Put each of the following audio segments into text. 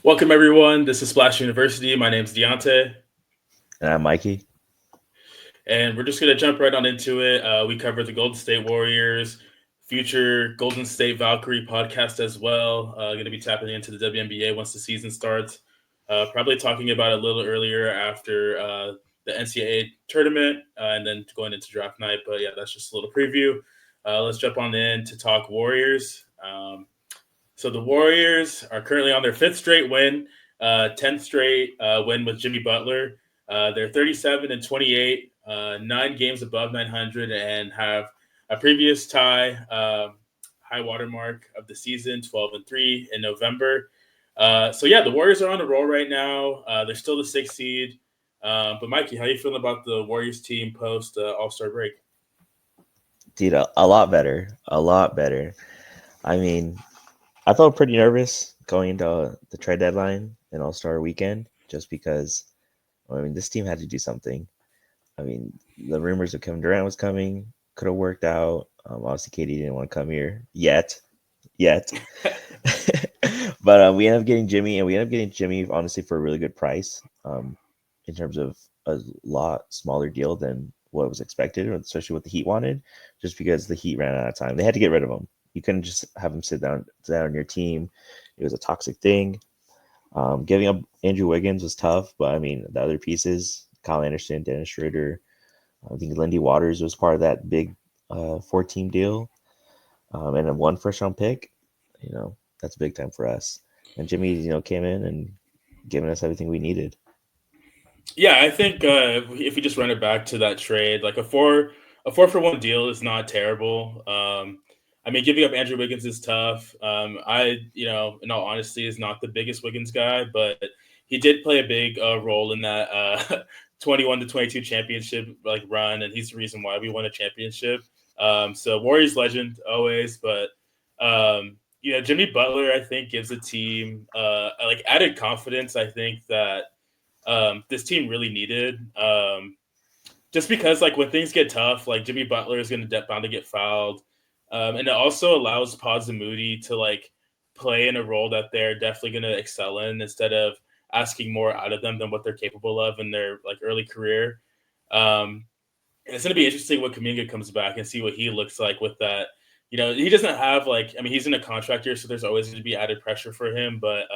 Welcome, everyone. This is Splash University. My name's Deontay, And I'm Mikey. and we're just going to jump right on into it. We covered the Golden State Warriors, future Golden State Valkyrie podcast as well. Going to be tapping into the WNBA once the season starts. Probably talking about it a little earlier after the NCAA tournament and then going into draft night. But yeah, that's just a little preview. Let's jump on in to talk Warriors. So the Warriors are currently on their fifth straight win, 10th straight win with Jimmy Butler. They're 37-28, 9 games above 900, and have a previous high watermark of the season, 12-3 in November. So yeah, the Warriors are on a roll right now. They're still the sixth seed. But Mikey, how you feeling about the Warriors team post All Star break? Dude, a lot better. A lot better. I mean, I felt pretty nervous going into the trade deadline and All Star weekend just because, this team had to do something. I mean, the rumors of Kevin Durant was coming, could have worked out. Obviously, Katie didn't want to come here yet. But we ended up getting Jimmy, and we ended up getting Jimmy, honestly, for a really good price in terms of a lot smaller deal than what was expected, especially what the Heat wanted, just because the Heat ran out of time. They had to get rid of him. You couldn't just have him sit down on your team. It was a toxic thing. Giving up Andrew Wiggins was tough, but I mean, the other pieces, Kyle Anderson, Dennis Schroeder, I think Lindy Waters was part of that big four-team deal, and a one first-round pick. That's big time for us. And Jimmy, came in and given us everything we needed. Yeah, I think if we just run it back to that trade, like a four for one deal is not terrible. I mean, giving up Andrew Wiggins is tough. In all honesty, is not the biggest Wiggins guy, but he did play a big role in that 21-22 championship like run, and he's the reason why we won a championship. So Warriors legend always, but Jimmy Butler, I think, gives the team like added confidence. I think that this team really needed. Just because like when things get tough, like Jimmy Butler is going to bound to get fouled, and it also allows Pods and Moody to like play in a role that they're definitely going to excel in instead of asking more out of them than what they're capable of in their like early career. Um, and it's going to be interesting when Kaminga comes back and see what he looks like with that. He doesn't have like I mean he's in a contract year, so there's always going to be added pressure for him, but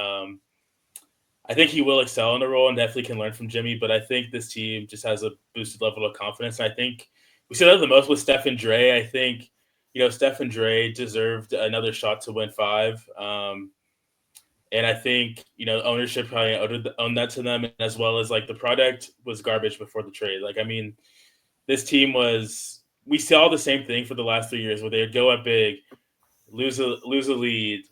I think he will excel in the role and definitely can learn from Jimmy. But I think this team just has a boosted level of confidence. And I think we see that the most with Steph Dre. I think Steph Dre deserved another shot to win five. And I think ownership probably owned that to them, as well as like the product was garbage before the trade. Like I mean, this team was we saw the same thing for the last 3 years where they'd go up big, lose a lead,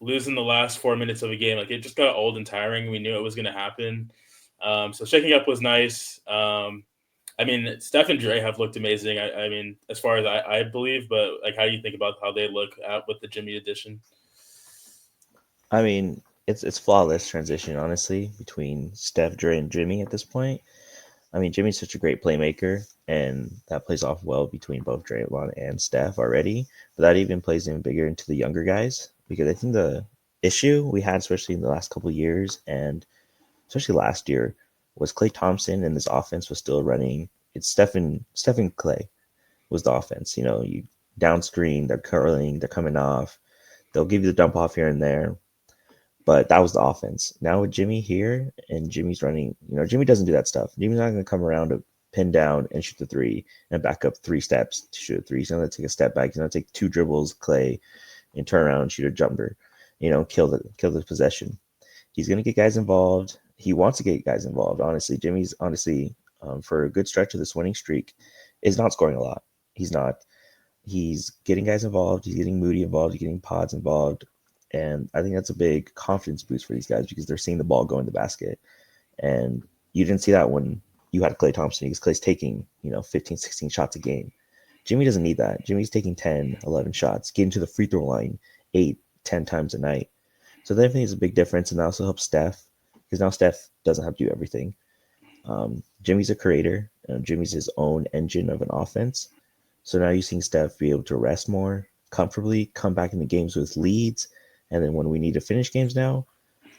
losing the last 4 minutes of a game. Like it just got old and tiring. We knew it was going to happen. So shaking up was nice. I mean, Steph and Dre have looked amazing. I mean, as far as I believe, but like, how do you think about how they look at with the Jimmy addition? I mean, it's flawless transition, honestly, between Steph, Dre, and Jimmy at this point. I mean, Jimmy's such a great playmaker, and that plays off well between both Draymond and Steph already. But that even plays even bigger into the younger guys because I think the issue we had, especially in the last couple of years, and especially last year, was Klay Thompson and this offense was still running. It's Stephen Clay was the offense. You down screen, they're curling, they're coming off. They'll give you the dump off here and there, but that was the offense. Now with Jimmy here and Jimmy's running, Jimmy doesn't do that stuff. Jimmy's not going to come around to pin down and shoot the three and back up 3 steps to shoot a three. He's going to take a step back. He's going to take 2 dribbles, Clay, and turn around and shoot a jumper. Kill the possession. He's going to get guys involved. He wants to get guys involved. Honestly, Jimmy's for a good stretch of this winning streak is not scoring a lot. He's not. He's getting guys involved. He's getting Moody involved. He's getting Pods involved. And I think that's a big confidence boost for these guys because they're seeing the ball go in the basket. And you didn't see that when you had Klay Thompson because Klay's taking, 15, 16 shots a game. Jimmy doesn't need that. Jimmy's taking 10, 11 shots, getting to the free throw line 8, 10 times a night. So that definitely is a big difference. And that also helps Steph because now Steph doesn't have to do everything. Jimmy's a creator. Jimmy's his own engine of an offense. So now you're seeing Steph be able to rest more comfortably, come back in the games with leads, and then when we need to finish games now,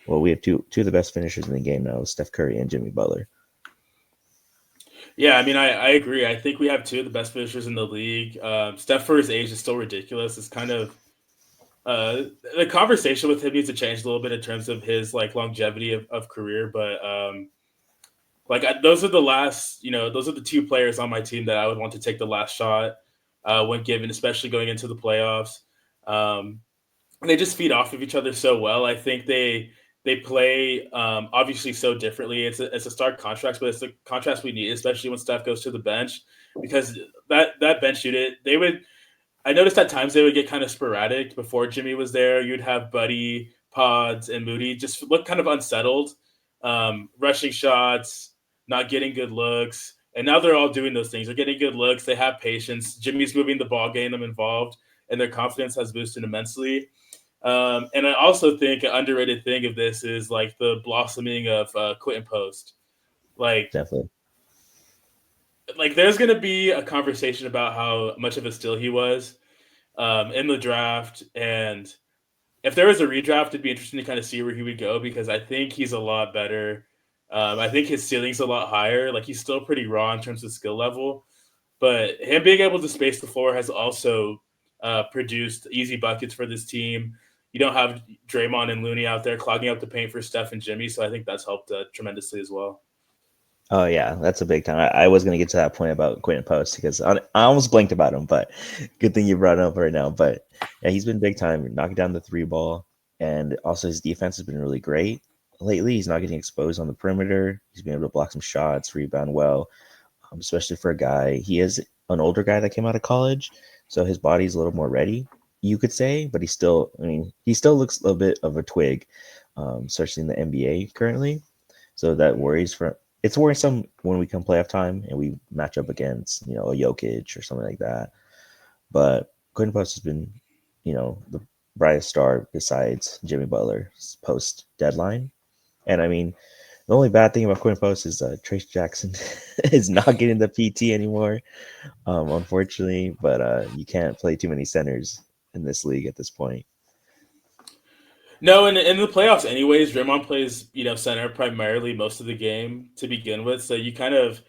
Well, we have two of the best finishers in the game now, Steph Curry and Jimmy Butler. Yeah, I mean, I agree. I think we have two of the best finishers in the league. Steph, for his age, is still ridiculous. It's kind of uh, the conversation with him needs to change a little bit in terms of his like longevity of career. But those are the last, those are the two players on my team that I would want to take the last shot when given, especially going into the playoffs. Um, and they just feed off of each other so well. I think they play obviously so differently. It's a stark contrast, but it's the contrast we need, especially when Steph goes to the bench, because that bench unit they would. I noticed at times they would get kind of sporadic before Jimmy was there. You'd have Buddy, Pods, and Moody just look kind of unsettled, rushing shots, not getting good looks. And now they're all doing those things. They're getting good looks. They have patience. Jimmy's moving the ball, getting them involved, and their confidence has boosted immensely. And I also think an underrated thing of this is like the blossoming of Quentin Post. Like, Definitely. there's gonna be a conversation about how much of a steal he was in the draft, and if there was a redraft, it'd be interesting to kind of see where he would go because I think he's a lot better. I think his ceiling's a lot higher. Like he's still pretty raw in terms of skill level, but him being able to space the floor has also produced easy buckets for this team. You don't have Draymond and Looney out there clogging up the paint for Steph and Jimmy, so I think that's helped tremendously as well. Oh yeah, that's a big time. I was gonna get to that point about Quentin Post because I almost blinked about him, but good thing you brought it up right now. But yeah, he's been big time, knocking down the three ball, and also his defense has been really great lately. He's not getting exposed on the perimeter. He's been able to block some shots, rebound well, especially for a guy. He is an older guy that came out of college, so his body's a little more ready, you could say. But he still looks a bit of a twig, especially in the NBA currently. So that worries for it's worrisome when we come playoff time and we match up against a Jokic or something like that. But Quentin Post has been the brightest star besides Jimmy Butler post deadline. And I mean, the only bad thing about Quentin Post is Trace Jackson is not getting the PT anymore, unfortunately. But you can't play too many centers in this league at this point. No, in the playoffs, anyways, Draymond plays center primarily most of the game to begin with, so you kind of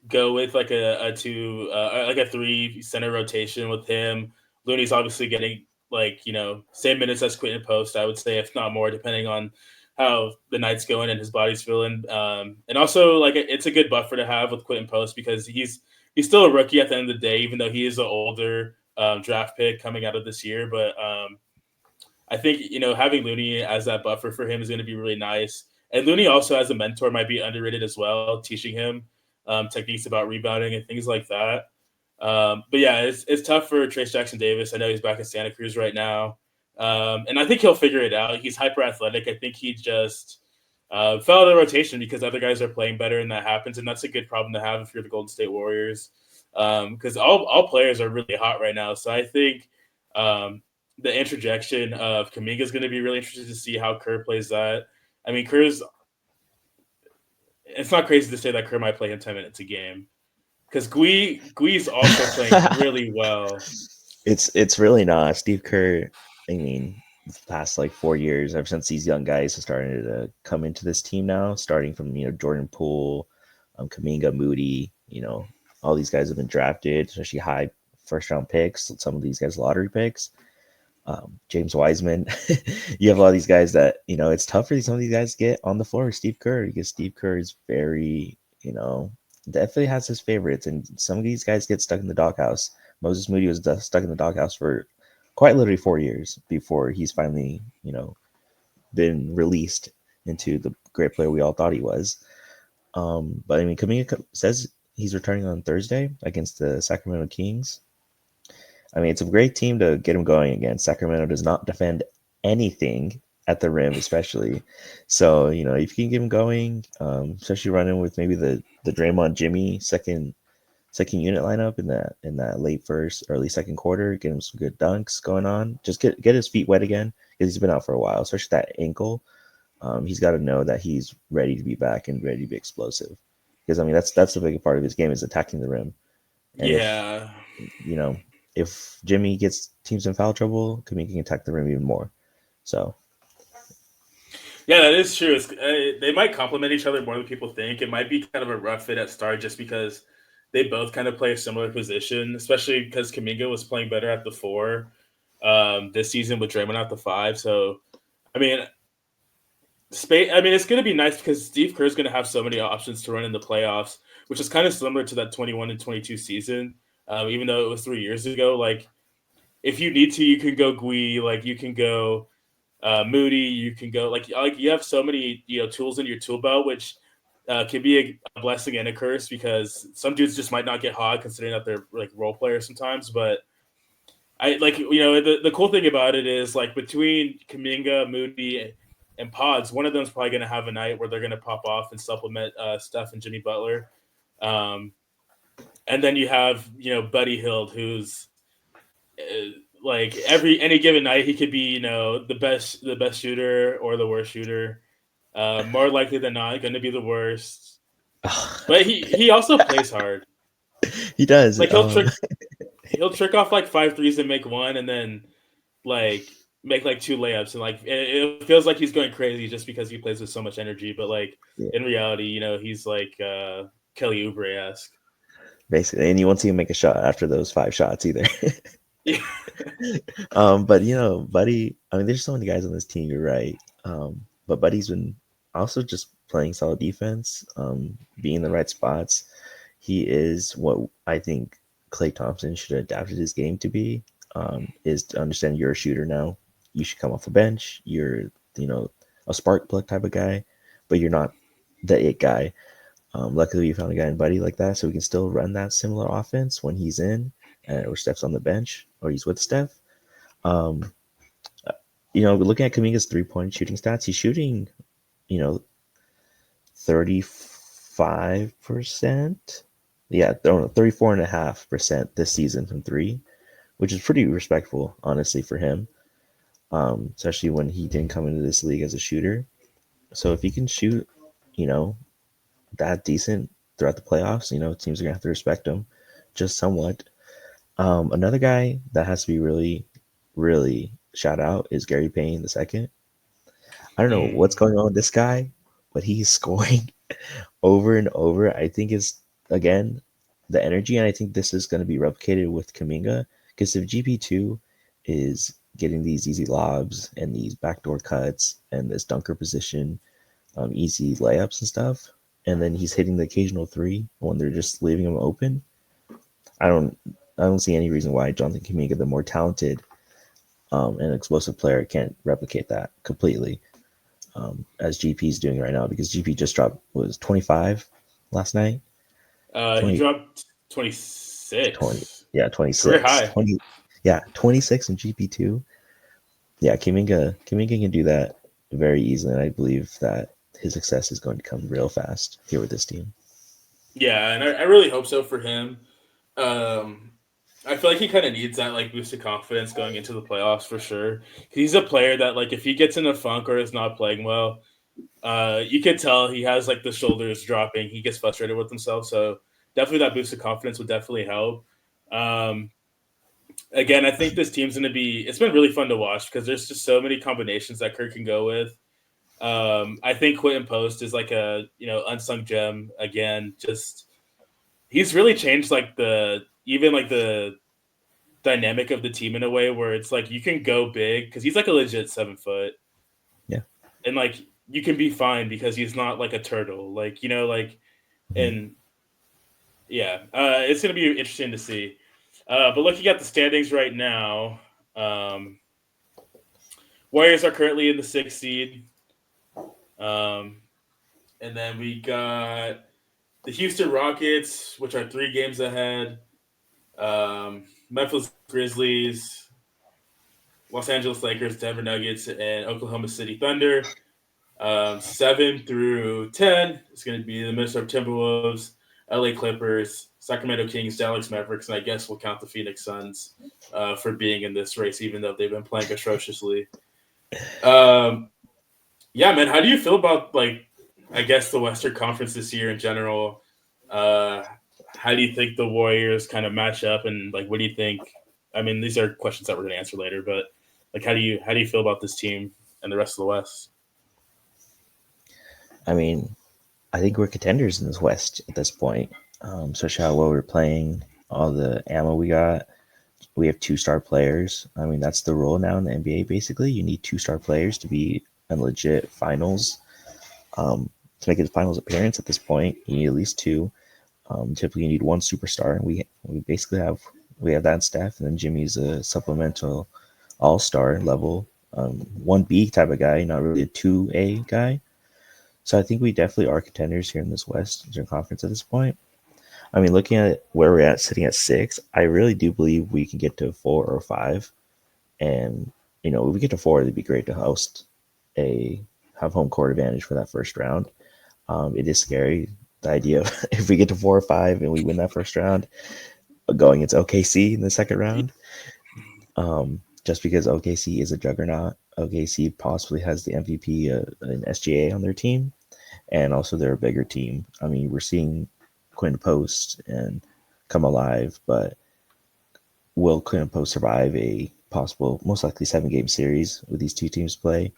go with like a two like a three center rotation with him. Looney's obviously getting like same minutes as Quentin Post, I would say, if not more, depending on how the night's going and his body's feeling. And also like it's a good buffer to have with Quentin Post because he's still a rookie at the end of the day, even though he is an older draft pick coming out of this year. But I think having Looney as that buffer for him is going to be really nice. And Looney also as a mentor might be underrated as well, teaching him techniques about rebounding and things like that. But yeah, it's tough for Trace Jackson Davis. I know he's back in Santa Cruz right now, and I think he'll figure it out. He's hyper athletic. I think he just fell out of the rotation because other guys are playing better, and that happens. And that's a good problem to have if you're the Golden State Warriors, because all players are really hot right now. So I think the interjection of Kaminga is going to be really interesting to see how Kerr plays that. I mean, Kerr's. It's not crazy to say that Kerr might play him 10 minutes a game because Gui's also playing really well. It's really not. Steve Kerr, I mean, the past like 4 years, ever since these young guys are starting to come into this team now, starting from Jordan Poole, Kaminga, Moody, all these guys have been drafted, especially high first round picks. Some of these guys lottery picks. James Wiseman, you have a lot of these guys that it's tough for some of these guys to get on the floor with Steve Kerr because Steve Kerr is very definitely has his favorites, and some of these guys get stuck in the doghouse. Moses Moody was stuck in the doghouse for quite literally 4 years before he's finally been released into the great player we all thought he was. But I mean, Kaminga says he's returning on Thursday against the Sacramento Kings. I mean, it's a great team to get him going again. Sacramento does not defend anything at the rim, especially. So, if you can get him going, especially running with maybe the Draymond Jimmy second unit lineup in that late first, early second quarter, get him some good dunks going on. Just get his feet wet again because he's been out for a while, especially that ankle. He's got to know that he's ready to be back and ready to be explosive. Because I mean, that's the big part of his game is attacking the rim. And Yeah, you know, if Jimmy gets teams in foul trouble, Kaminga can attack the rim even more. So Yeah, that is true. They might complement each other more than people think. It might be kind of a rough fit at start just because they both kind of play a similar position, especially because Kaminga was playing better at the four this season with Draymond at the five. So, I mean, it's going to be nice because Steve Kerr is going to have so many options to run in the playoffs, which is kind of similar to that 21 and 22 season. Even though it was 3 years ago, like if you need to, you can go Gui, like you can go Moody. You can go like you have so many tools in your tool belt, which can be a blessing and a curse because some dudes just might not get hot considering that they're like role players sometimes. But I like the cool thing about it is like between Kaminga, Moody, and Pods, one of them's probably going to have a night where they're going to pop off and supplement Steph and Jimmy Butler. Um, and then you have Buddy Hield, who's like any given night he could be the best shooter or the worst shooter. More likely than not, going to be the worst. But he also plays hard. He does. Like he'll trick off like 5 threes and make one, and then like make like 2 layups, and like it feels like he's going crazy just because he plays with so much energy. But like Yeah, in reality, he's like Kelly Oubre esque. basically, and you won't see him make a shot after those 5 shots either. Yeah. But Buddy, I mean, there's so many guys on this team. You're right. But Buddy's been also just playing solid defense, being in the right spots. He is what I think Klay Thompson should have adapted his game to be. Is to understand you're a shooter now. You should come off the bench. You're a spark plug type of guy, but you're not the it guy. Luckily, we found a guy in Buddy like that, so we can still run that similar offense when he's in or Steph's on the bench or he's with Steph. Um, looking at Kaminga's 3-point shooting stats, he's shooting, 35%. Yeah, 34.5% this season from three, which is pretty respectful, honestly, for him. Especially when he didn't come into this league as a shooter. So if he can shoot, that decent throughout the playoffs, teams are gonna have to respect him just somewhat. Another guy that has to be really, really shout out is Gary Payne the second. I don't know what's Mm. going on with this guy, but he's scoring over and over. I think it's again the energy, and I think this is going to be replicated with Kaminga because if GP2 is getting these easy lobs and these backdoor cuts and this dunker position, easy layups and stuff, and then he's hitting the occasional three when they're just leaving him open. I don't see any reason why Jonathan Kaminga, the more talented and explosive player, can't replicate that completely as GP's doing right now because GP just dropped was 25 last night. He 20, dropped 20 26. yeah, Career 26. high. 20 yeah, 26 in GP2. Yeah, Kaminga can do that very easily, and I believe that his success is going to come real fast here with this team. Yeah, and I really hope so for him. Um, I feel like he kind of needs that like boost of confidence going into the playoffs for sure. He's a player that like if he gets in a funk or is not playing well, you can tell he has like the shoulders dropping. He gets frustrated with himself. So definitely that boost of confidence would definitely help. Um, Again, I think this team's going to be. It's been really fun to watch because there's just so many combinations that Kirk can go with. I think Quentin Post is like a unsung gem again. Just he's really changed like the dynamic of the team in a way where it's like you can go big because he's like a legit 7 foot, Yeah. and like you can be fine because he's not like a turtle, Mhm. and yeah, it's gonna be interesting to see. But looking at the standings right now, um, Warriors are currently in the 6th seed, um, and then we got the Houston Rockets, which are 3 games ahead. Memphis Grizzlies, Los Angeles Lakers, Denver Nuggets, and Oklahoma City Thunder. 7 through 10 is going to be the Minnesota Timberwolves, LA Clippers, Sacramento Kings, Dallas Mavericks, and I guess we'll count the Phoenix Suns for being in this race, even though they've been playing atrociously. Um, yeah, man, how do you feel about I guess the Western Conference this year in general? Uh, how do you think the Warriors kind of match up, and like, what do you think? I mean, these are questions that we're going to answer later, but like, how do you feel about this team and the rest of the West? I mean, I think we're contenders in this West at this point, especially how well we're playing, all the ammo we got. We have 2-star players. I mean, that's the rule now in the NBA. Basically, you need 2-star players to be a legit finals. To make a finals appearance at this point, you need at least 2. Typically, you need 1 superstar, and we basically have that staff. And then Jimmy's a supplemental all-star level, 1B type of guy, not really a 2A guy. So I think we definitely are contenders here in this Western Conference at this point. I mean, looking at where we're at, sitting at 6, I really do believe we can get to 4 or 5. And if we get to 4, it'd be great to have home court advantage for that first round. It is scary, the idea of if we get to 4 or 5 and we win that first round, going into OKC in the second round. Just because OKC is a juggernaut. OKC possibly has the MVP, an SGA on their team, and also they're a bigger team. I mean, we're seeing Quinn Post and come alive, but will Quinn Post survive a possible, most likely 7-game series with these two teams play?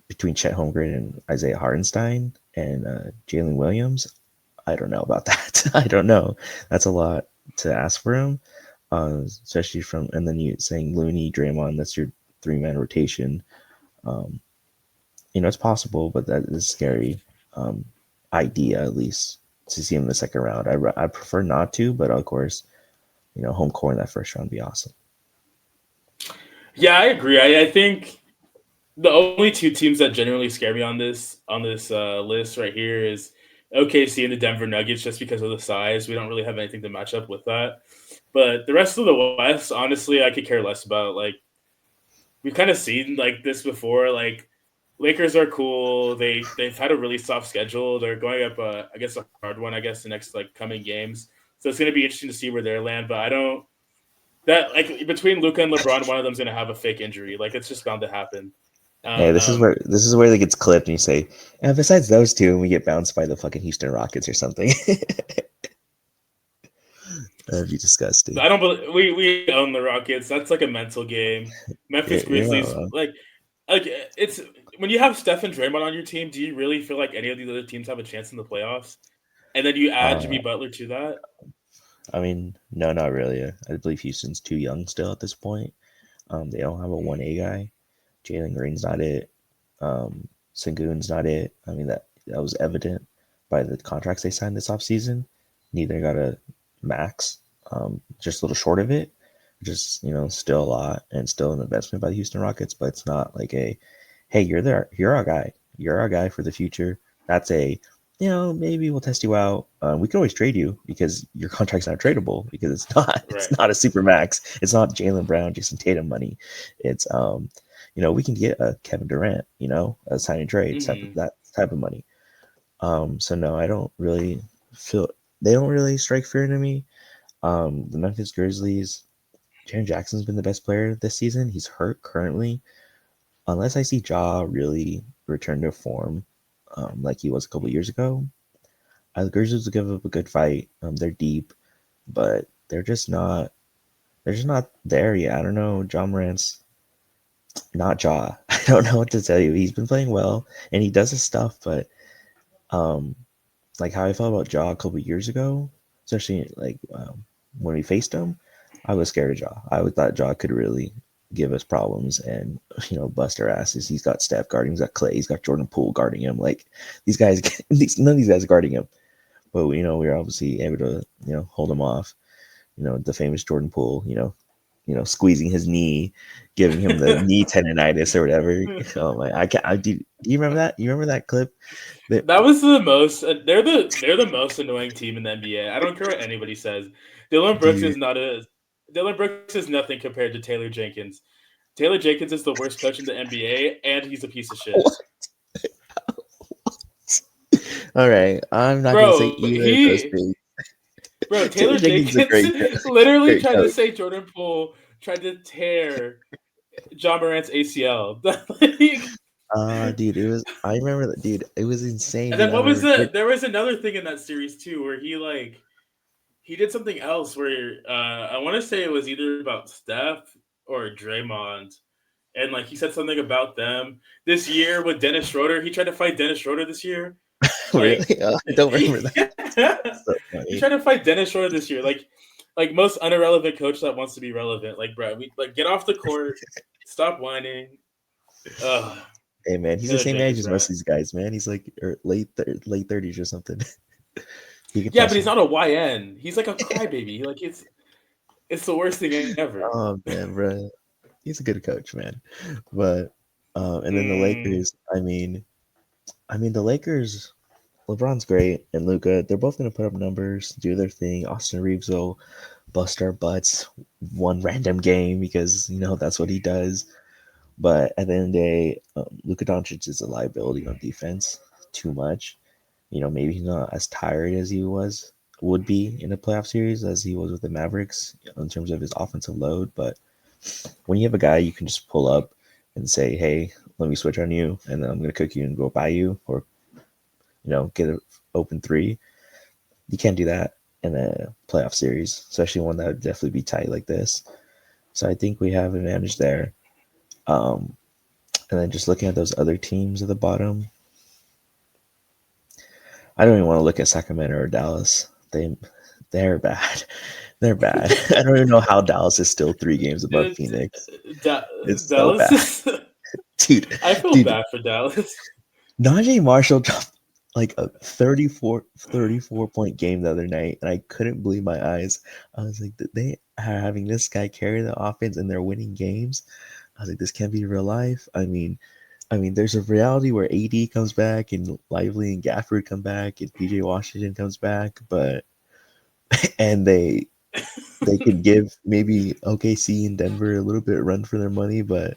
Between Chet Holmgren and Isaiah Hartenstein and Jalen Williams, I don't know about that. I don't know. That's a lot to ask for him, especially and then you saying Looney, Draymond, that's your 3-man rotation. It's possible, but that is scary idea, at least, to see him in the second round. I prefer not to, but of course, home court in that first round would be awesome. Yeah, I agree. I think the only 2 teams that genuinely scare me on this list right here is OKC and the Denver Nuggets, just because of the size. We don't really have anything to match up with that. But the rest of the West, honestly, I could care less about. Like, we've kind of seen like this before. Like, Lakers are cool. They've had a really soft schedule. They're going up, I guess, a hard one. I guess the next like coming games. So it's going to be interesting to see where they land. But I don't that like between Luka and LeBron, one of them's going to have a fake injury. Like, it's just bound to happen. Hey, this is Um, where it gets clipped, and you say, and besides those 2, and we get bounced by the fucking Houston Rockets or something. That'd be disgusting. I don't believe we own the Rockets. That's like a mental game. Memphis You're not Grizzlies, wrong. like it's when you have Steph and Draymond on your team. Do you really feel like any of these other teams have a chance in the playoffs? And then you add Uh, Jimmy Butler to that. I mean, no, not really. I believe Houston's too young still at this point. They don't have a 1A guy. Jalen Green's not it. Sengun's not it. I mean, that was evident by the contracts they signed this offseason. Neither got a max, just a little short of it. Just, still a lot and still an investment by the Houston Rockets, but it's not like hey, you're our guy. You're our guy for the future. That's maybe we'll test you out. We can always trade you because your contract's not tradable because it's not. Right. It's not a super max. It's not Jaylen Brown, Jason Tatum money. It's we can get a Kevin Durant, a sign and trade that type of money. So no, I don't really feel they don't really strike fear into me. The Memphis Grizzlies, Jaren Jackson's been the best player this season. He's hurt currently. Unless I see Ja really return to form, like he was a couple years ago, the Grizzlies will give up a good fight. They're deep, but they're just not. They're just not there yet. I don't know. Ja Morant's not Ja. I don't know what to tell you. He's been playing well and he does his stuff, but like how I felt about Ja a couple years ago, especially like when we faced him, I was scared of Ja. I thought Ja could really give us problems and bust our asses. He's got Steph guarding, he's got Clay, he's got Jordan Poole guarding him. Like these guys, none of these guys are guarding him. But we were obviously able to hold him off. The famous Jordan Poole, squeezing his knee, giving him the knee tendonitis or whatever. Oh my! do you remember that? You remember that clip? That was the most. They're the most annoying team in the NBA. I don't care what anybody says. Dillon Brooks Dude, is not a. Dylan Brooks is nothing compared to Taylor Jenkins. Taylor Jenkins is the worst coach in the NBA, and he's a piece of shit. all right, I'm not gonna say Bro, either of those things. Taylor Taylor Jenkins is a Jenkins great, literally great tried to coach. say Jordan Poole tried to tear John Morant's ACL. Dude, it was. I remember that, dude. It was insane, And dude. then I what was remember. the? There was another thing in that series too, where he did something else where I want to say it was either about Steph or Draymond, and like he said something about them this year with Dennis Schroeder. He tried to fight Dennis Schroeder this year. Like, Really? I don't remember that. So he funny. tried to fight Dennis Schroeder this year. Like most unirrelevant coach that wants to be relevant. Like, bro, we like get off the court, stop whining. Ugh, Hey man, he's the Taylor same age Jenkins, as bro. most of these guys, man. He's like late 30s or something. He can Yeah, pass but he's him. not a YN. He's like a crybaby. Like it's the worst thing ever. Oh man, bro, he's a good coach, man. But and then the Mm, Lakers. I mean the Lakers. LeBron's great and Luca. They're both gonna put up numbers, do their thing. Austin Reeves will bust our butts one random game because that's what he does. But at the end of the day, Luka Doncic is a liability on defense. Too much. Maybe he's not as tired as he would be in a playoff series as he was with the Mavericks in terms of his offensive load. But when you have a guy you can just pull up and say, "Hey, let me switch on you, and then I'm going to cook you and go by you," or get an open three. You can't do that in a playoff series, especially one that would definitely be tight like this. So I think we have an advantage there. Um, and then just looking at those other teams at the bottom, I don't even want to look at Sacramento or Dallas. They're bad. They're bad. I don't even know how Dallas is still 3 games above it's, Phoenix. Da- It's so Dallas bad, is. dude. I feel Dude, bad for Dallas. Najee Marshall dropped like a 34 point game the other night, and I couldn't believe my eyes. I was like, they are having this guy carry the offense, and they're winning games. I was like, this can't be real life. I mean, there's a reality where AD comes back, and Lively and Gafford come back, and PJ Washington comes back, but and they could give maybe OKC and Denver a little bit run for their money, but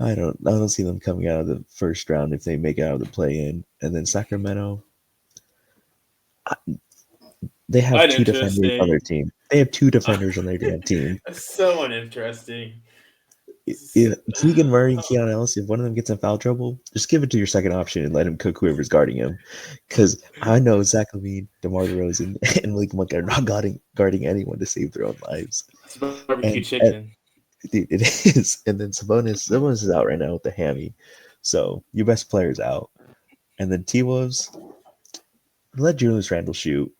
I don't see them coming out of the first round if they make it out of the play-in. And then Sacramento, they have two defenders on their Uninteresting. team. They have two defenders on their damn team. So uninteresting. Keegan Murray and Keon Ellis, if one of them gets in foul trouble, just give it to your second option and let him cook whoever's guarding him. Because I know Zach Levine, DeMar DeRozan, and Malik Monk are not guarding anyone to save their own lives. It's barbecue And chicken. dude, it is. And then Sabonis is out right now with the hammy. So your best player's out. And then T-Wolves, let Julius Randle shoot.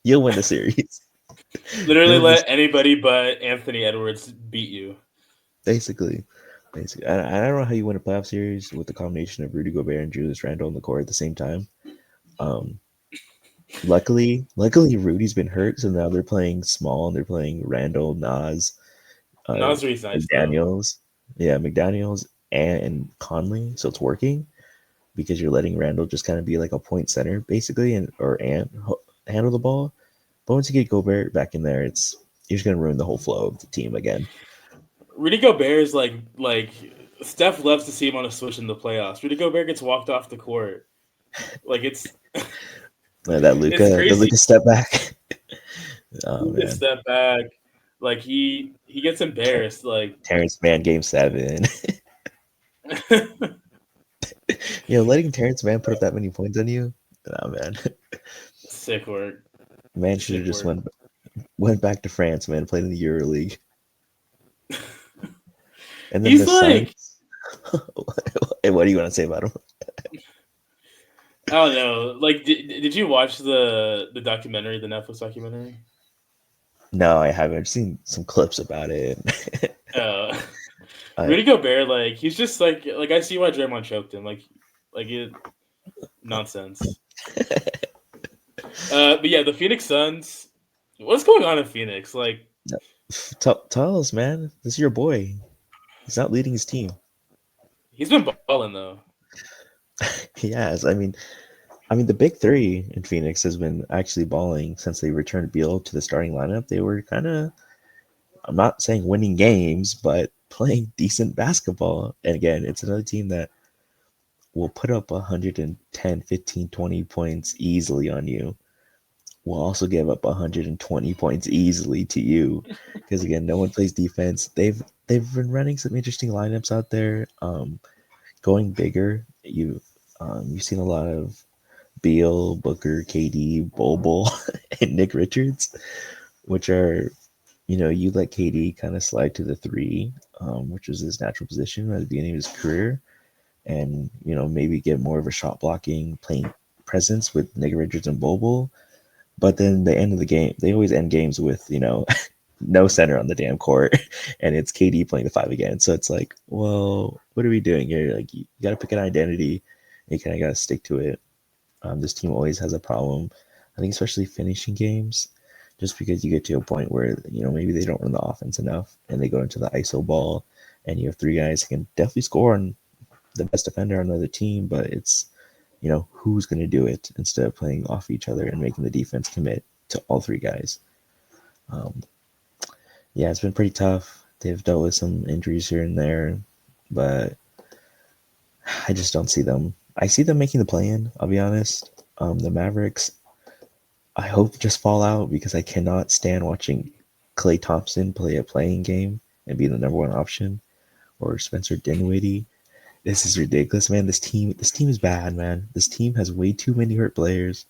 You'll win the series. Literally You'll let just anybody but Anthony Edwards beat you. basically. I don't know how you win a playoff series with the combination of Rudy Gobert and Julius Randle on the court at the same time. Um, luckily Rudy's been hurt, so now they're playing small and they're playing Randle, Nas, Nasri's nice though. McDaniels, yeah, McDaniels and Conley. So it's working because you're letting Randle just kind of be like a point center basically, and handle the ball. But once you get Gobert back in there, you're just gonna ruin the whole flow of the team again. Rudy Gobert is like Steph loves to see him on a switch in the playoffs. Rudy Gobert gets walked off the court. Like That it's Luca, the crazy. Luca step back. Oh He gets man, step back. Like he gets embarrassed. Like Terrence Mann game 7. Letting Terrence Mann put up that many points on you. Oh man, sick work. man should have Sick just work. went back to France, man. Played in the EuroLeague, and then He's the like Suns. Hey, what do you want to say about him? I don't know. Like did you watch the documentary, the Netflix documentary? No, I haven't. I've seen some clips about it. Uh I, Rudy Gobert, like he's just like I see why Draymond choked him. Like it nonsense. But yeah, the Phoenix Suns. What's going on in Phoenix? Like tell us, man. This is your boy. He's not leading his team. he's been balling though. He has. I mean, the big three in Phoenix has been actually balling since they returned Beal to the starting lineup. They were kind of, I'm not saying winning games, but playing decent basketball. And again, it's another team that will put up 110, 15, 20 points easily on you. Will also give up 120 points easily to you. Because again, no one plays defense. They've been running some interesting lineups out there. Going bigger. You've seen a lot of Beal, Booker, KD, Bol, and Nick Richards, which are, you let KD kind of slide to the 3. which was his natural position at the beginning of his career, and maybe get more of a shot blocking playing presence with Nick Richards and Bobo. But then the end of the game, they always end games with no center on the damn court, and it's KD playing the five again. So it's like, well, what are we doing here? Like, you got to pick an identity, and you kind of got to stick to it. This team always has a problem, I think, especially finishing games, just because you get to a point where maybe they don't run the offense enough, and they go into the ISO ball, and you have three guys who can definitely score on the best defender on the other team, but it's who's going to do it instead of playing off each other and making the defense commit to all three guys. Yeah, it's been pretty tough. They've dealt with some injuries here and there, but I just don't see them. I see them making the play-in, I'll be honest. The Mavericks, I hope just fall out because I cannot stand watching Klay Thompson play a playing game and be the number one option, or Spencer Dinwiddie. This is ridiculous, man. This team is bad, man. This team has way too many hurt players,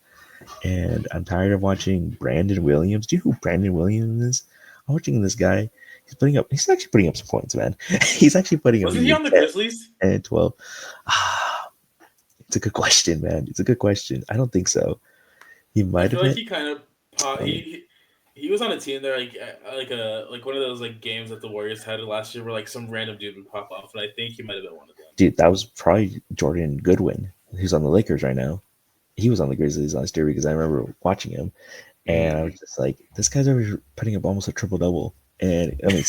and I'm tired of watching Brandon Williams. Do you know who Brandon Williams is? I'm watching this guy. He's actually putting up some points, man. He's actually putting up. Wasn't he on the Grizzlies? And 12. It's a good question, man. It's a good question. I don't think so. He might have been. He kind of he was on a team there like one of those like games that the Warriors had last year where like some random dude would pop off, and I think he might have been one of them. Dude, that was probably Jordan Goodwin, who's on the Lakers right now. He was on the Grizzlies last year because I remember watching him, and I was just like, this guy's already putting up almost a triple-double. And, I mean,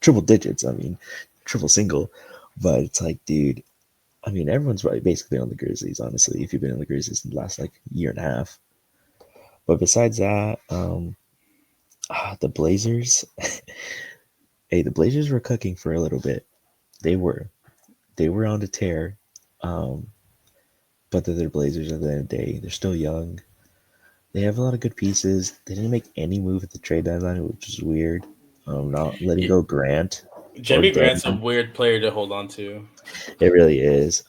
triple digits. I mean, triple-single. But it's like, dude, I mean, everyone's basically on the Grizzlies, honestly, if you've been on the Grizzlies in the last, like, year and a half. But besides that, the Blazers, hey, the Blazers were cooking for a little bit. They were on the tear. But they're the Blazers at the end of the day. They're still young. They have a lot of good pieces. They didn't make any move at the trade deadline, which is weird. Not letting go Grant. Jimmy Grant's a weird player to hold on to. It really is.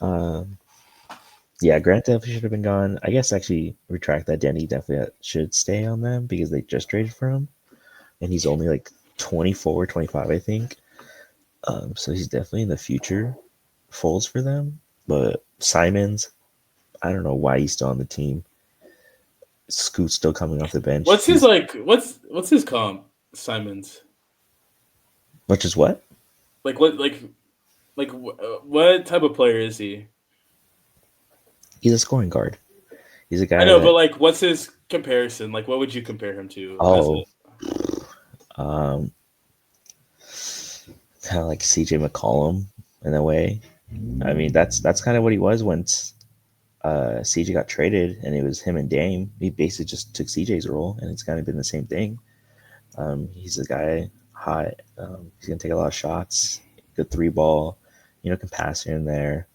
Yeah, Grant definitely should have been gone. I guess actually retract that. Denny definitely should stay on them because they just traded for him. And he's only like 24, 25, I think. So he's definitely in the future folds for them. But Simons, I don't know why he's still on the team. Scoot's still coming off the bench. What's his comp, Simons? Which is what? What type of player is he? He's a scoring guard. He's a guy. I know, but like, what's his comparison? Like, what would you compare him to? Kind of like CJ McCollum in a way. I mean, that's kind of what he was once CJ got traded, and it was him and Dame. He basically just took CJ's role, and it's kind of been the same thing. He's a guy hot. He's gonna take a lot of shots. Good three ball. Can pass here and there.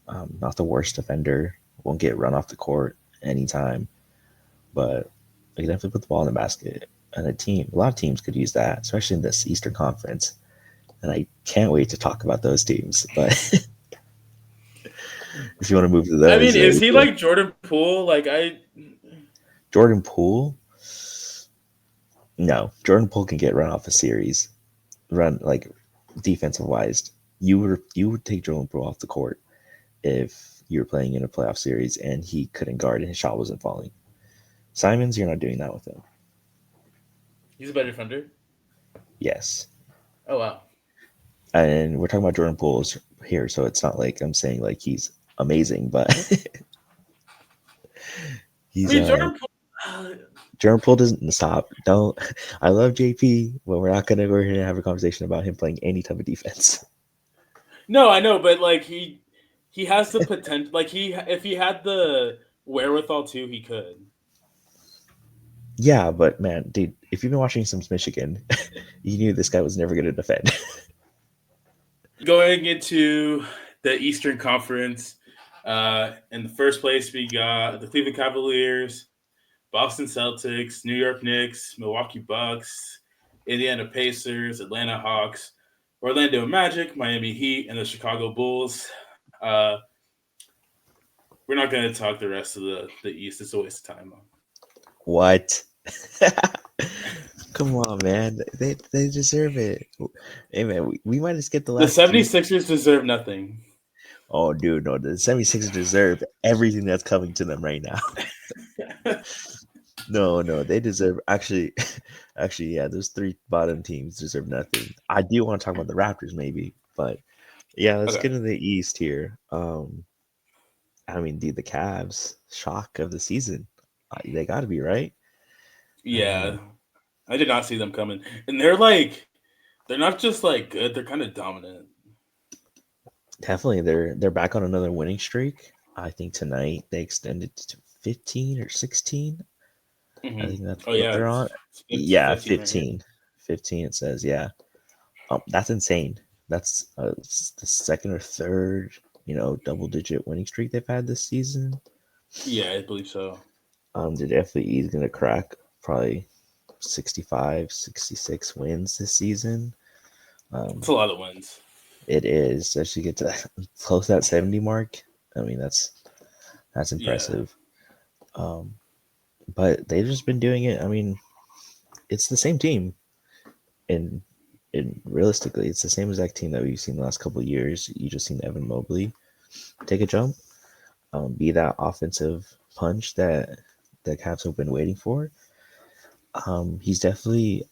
Not the worst defender. Won't get run off the court anytime, but he can definitely put the ball in the basket. And a lot of teams could use that, especially in this Eastern Conference. And I can't wait to talk about those teams. But if you want to move to those, I mean, is he like Jordan Poole? Jordan Poole? No, Jordan Poole can get run off a series, run like defensive wise. You would take Jordan Poole off the court if you were playing in a playoff series and he couldn't guard and his shot wasn't falling. Simons, you're not doing that with him. He's a better defender? Yes. Oh, wow. And we're talking about Jordan Poole here, so it's not like I'm saying like he's amazing, but he's Jordan Poole doesn't stop. I love JP, but we're here to have a conversation about him playing any type of defense. No, I know, but like he has the potential. Like if he had the wherewithal to, he could. Yeah, but man, dude, if you've been watching Sims Michigan, you knew this guy was never going to defend. Going into the Eastern Conference, in the first place, we got the Cleveland Cavaliers, Boston Celtics, New York Knicks, Milwaukee Bucks, Indiana Pacers, Atlanta Hawks, Orlando Magic, Miami Heat, and the Chicago Bulls. We're not going to talk the rest of the East. It's a waste of time. What? Come on, man. They deserve it. Hey, man, we might have skipped the The last two. 76ers deserve nothing. Oh, dude, no. The 76ers deserve everything that's coming to them right now. No, no, they deserve actually, actually, yeah. Those three bottom teams deserve nothing. I do want to talk about the Raptors, maybe, but yeah, let's Okay. get into the East here. I mean, dude, the Cavs shock of the season. They got to be right. I Yeah. mean, I did not see them coming. And they're not just like good, they're kind of dominant. definitely, they're back on another winning streak. I think tonight they extended to 15 or 16. I Hmm. think that's Oh what yeah, they're on. it's Yeah, 15 right here. 15. 15 it says, yeah. That's insane. That's the second or third, double digit winning streak they've had this season. Yeah, I believe so. The FAE is going to crack probably 65, 66 wins this season. It's Um, a lot of wins. it is. As you get to close that 70 mark, I mean, that's Yeah. impressive. Um, but they've just been doing it. I mean, it's the same team. And realistically, it's the same exact team that we've seen the last couple of years. You just seen Evan Mobley take a jump, be that offensive punch that the Cavs have been waiting for. He's definitely,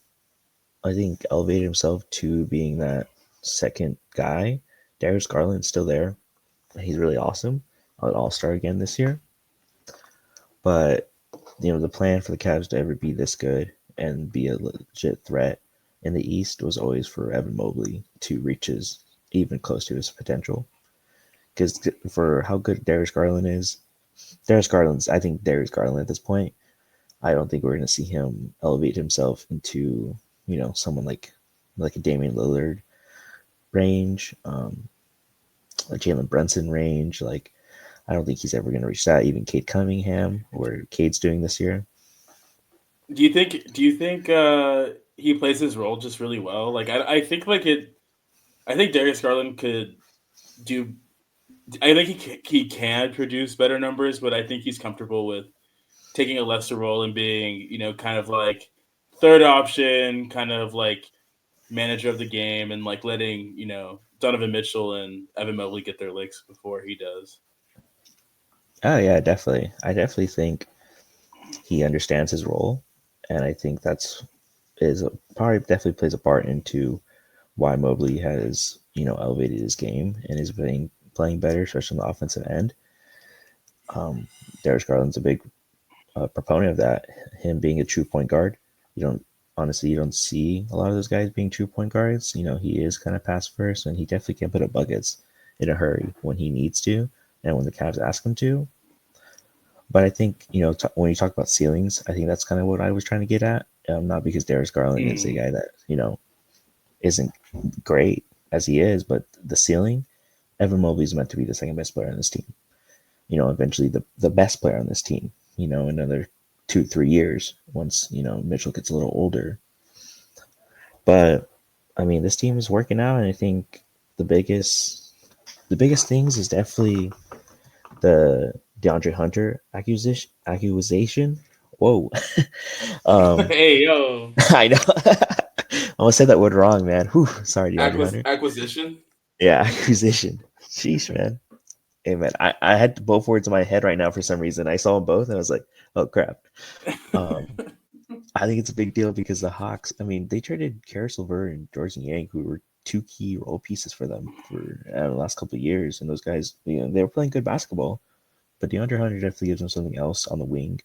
I think, elevated himself to being that second guy. Darius Garland's still there. He's really awesome. An all star again this year. But, the plan for the Cavs to ever be this good and be a legit threat in the East was always for Evan Mobley to reach his even close to his potential. Because for how good Darius Garland is, I think Darius Garland at this point, I don't think we're going to see him elevate himself into, someone like a Damian Lillard range, a Jalen Brunson range. Like, I don't think he's ever going to reach that. Even Cade Cunningham, or Cade's doing this year. Do you think he plays his role just really well? Like I think like it I think Darius Garland could do I think he can produce better numbers, but I think he's comfortable with taking a lesser role and being, kind of like third option, kind of like manager of the game and like letting, Donovan Mitchell and Evan Mobley get their licks before he does. Oh yeah, definitely. I definitely think he understands his role, and I think that's is probably definitely plays a part into why Mobley has elevated his game and is playing better, especially on the offensive end. Um, Darius Garland's a big proponent of that. Him being a true point guard, you don't honestly you don't see a lot of those guys being true point guards. He is kind of pass first, and he definitely can put up buckets in a hurry when he needs to, and when the Cavs ask him to. But I think when you talk about ceilings, I think that's kind of what I was trying to get at. Not because Darius Garland is a Mm. guy that isn't great as he is, but the ceiling, Evan Mobley is meant to be the second best player on this team. Eventually the best player on this team. Another 2-3 years once Mitchell gets a little older. But I mean, this team is working out, and I think the biggest things is definitely the DeAndre Hunter accusation. Whoa. um, Hey yo, I know. I almost said that word wrong, man. Whew, sorry, DeAndre Hunter. acquisition. Yeah, accusation. Sheesh, man. Hey, man. I had both words in my head right now for some reason. I saw them both, and I was like, oh, crap. Um, I think it's a big deal because the Hawks, I mean, they traded Karis LeVert and Georges Niang, who were two key role pieces for them for the last couple of years. And those guys, they were playing good basketball. But DeAndre Hunter definitely gives them something else on the wing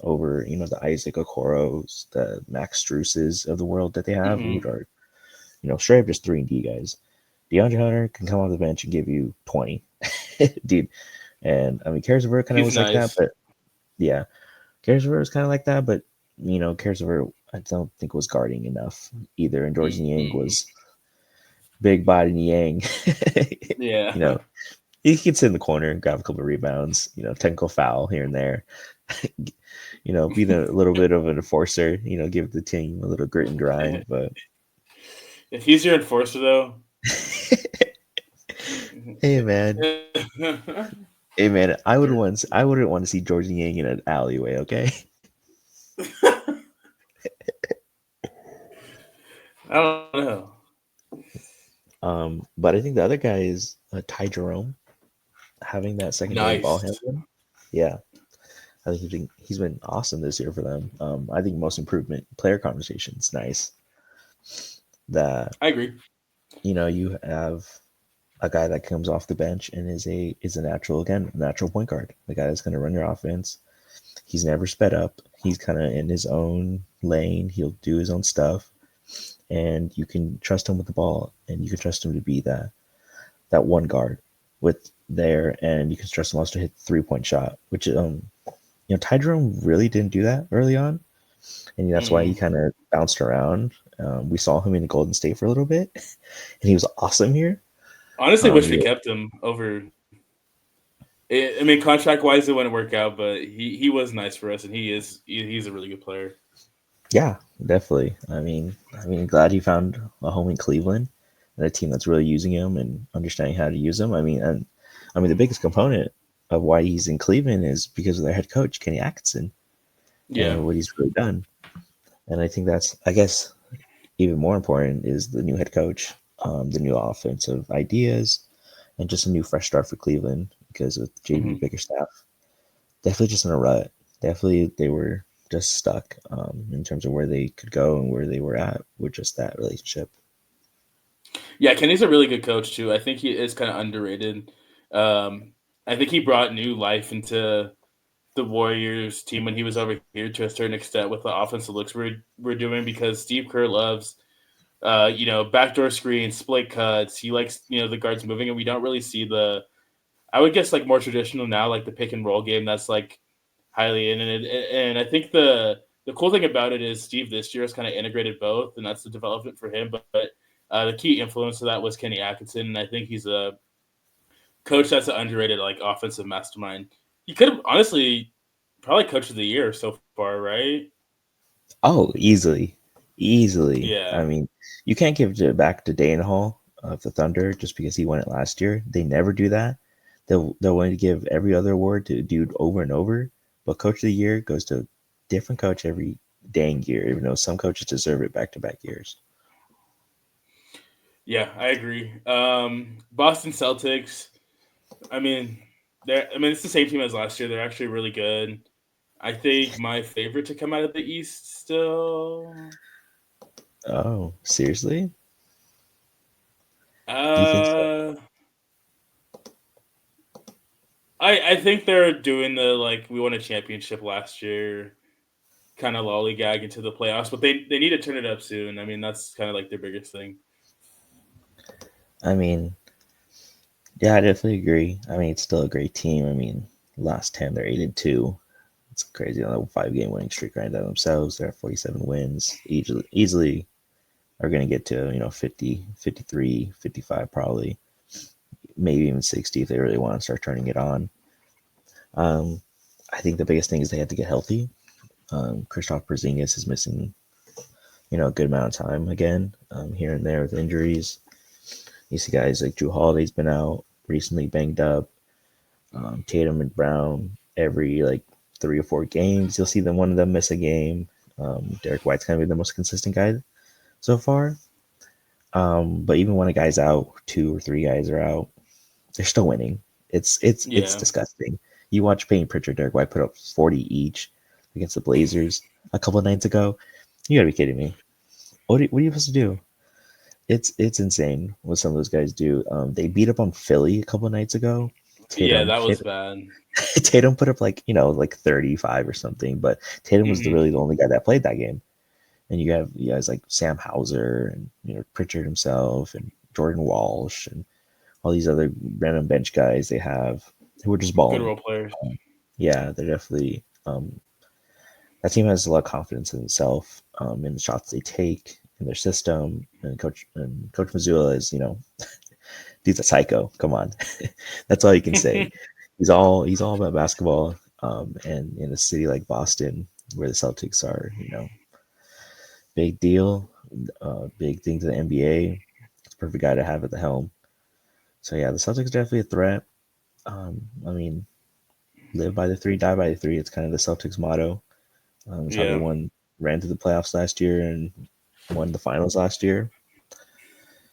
over, the Isaac Okoros, the Max Struces of the world that they have, who Hmm. are, straight up just 3-and-D guys. DeAndre Hunter can come off the bench and give you 20, dude. And I mean, Karis LeVert kind of He's was like that, nice. but yeah, Karis LeVert was kind of like that, but Karis LeVert, I don't think was guarding enough either. And Georges Niang Mm-mm. was big body Niang. Yeah. you know, he could sit in the corner and grab a couple of rebounds, technical foul here and there. Be a little bit of an enforcer, give the team a little grit and grind. But If he's your enforcer, though. hey, man, I wouldn't want to see Georges Niang in an alleyway. Okay, I don't know. But I think the other guy is Ty Jerome, having that secondary ball Nice. handling. Yeah, I think he's been awesome this year for them. I think most improvement player conversations nice. That I agree. you have a guy that comes off the bench and is a natural point guard. The guy that's going to run your offense. He's never sped up. He's kind of in his own lane. He'll do his own stuff, and you can trust him with the ball, and you can trust him to be that one guard with there, and you can trust him also to hit 3-point shot, which Ty Jerome really didn't do that early on, and that's why he Mm. kind of bounced around. We saw him in Golden State for a little bit, and he was awesome here. Honestly, wish we Yeah, kept him over. I mean, contract wise, it wouldn't work out, but he was nice for us, and he's a really good player. yeah, definitely. I mean, glad he found a home in Cleveland and a team that's really using him and understanding how to use him. I mean, the biggest component of why he's in Cleveland is because of their head coach Kenny Atkinson Yeah. and what he's really done. And I think that's, I guess, even more important is the new head coach, the new offensive ideas, and just a new fresh start for Cleveland because with JB Hmm. Bickerstaff, definitely just in a rut. Definitely they were just stuck in terms of where they could go and where they were at with just that relationship. Yeah, Kenny's a really good coach too. I think he is kind of underrated. Um, I think he brought new life into the Warriors team when he was over here to a certain extent with the offensive looks we're doing because Steve Kerr loves backdoor screens, split cuts. He likes the guards moving, and we don't really see the I would guess like more traditional now, like the pick and roll game that's like highly in it. And I think the cool thing about it is Steve this year has kind of integrated both, and that's the development for him. But the key influence of that was Kenny Atkinson, and I think he's a coach that's an underrated like offensive mastermind. He could have honestly probably coach of the year so far, right? Oh, easily, easily. I Yeah. mean, you can't give it back to Dane Hall of the Thunder just because he won it last year. They never do that. They're willing to give every other award to a dude over and over, but Coach of the Year goes to a different coach every dang year, even though some coaches deserve it back to back years. Yeah, I agree. Boston Celtics. I mean, it's the same team as last year. They're actually really good. I think my favorite to come out of the East still. Oh, seriously? Do you think so? Uh, I think they're doing the like we won a championship last year, kind of lollygag into the playoffs, but they need to turn it up soon. I mean, that's kind of like their biggest thing. I mean, yeah, I definitely agree. I mean, it's still a great team. I mean, last 10, they're 8-2. It's crazy on a 5 game winning streak right now themselves. They're at 47 wins. Easily are going to get to, 50, 53, 55 probably, maybe even 60 if they really want to start turning it on. Um, I think the biggest thing is they have to get healthy. Christoph Porzingis is missing, a good amount of time again, here and there with injuries. You see guys like Drew Holiday's been out recently, banged up. Tatum and Brown every like 3 or 4 games. You'll see them one of them miss a game. Derek White's kind of the most consistent guy so far. But even when a guy's out, 2 or 3 guys are out, they're still winning. It's Yeah. disgusting. You watch Payne Pritchard, Derek White put up 40 each against the Blazers a couple of nights ago. You gotta be kidding me. What are you supposed to do? It's insane what some of those guys do. They beat up on Philly a couple of nights ago. Yeah, Tatum that was Tatum bad. Tatum put up like 35 or something, but Tatum was Hmm. really the only guy that played that game. And you have you guys like Sam Hauser and Pritchard himself and Jordan Walsh and all these other random bench guys they have who are just Good balling. role players. Yeah, they're definitely that team has a lot of confidence in itself, in the shots they take, in their system, and Coach Missoula is dude's a psycho. Come on, that's all you can say. He's all about basketball, and in a city like Boston where the Celtics are, big deal, big thing to the NBA. It's a perfect guy to have at the helm. So yeah, the Celtics are definitely a threat. I mean, live by the three, die by the three. It's kind of the Celtics motto. It's how they Yeah. ran through the playoffs last year, and won the finals last year.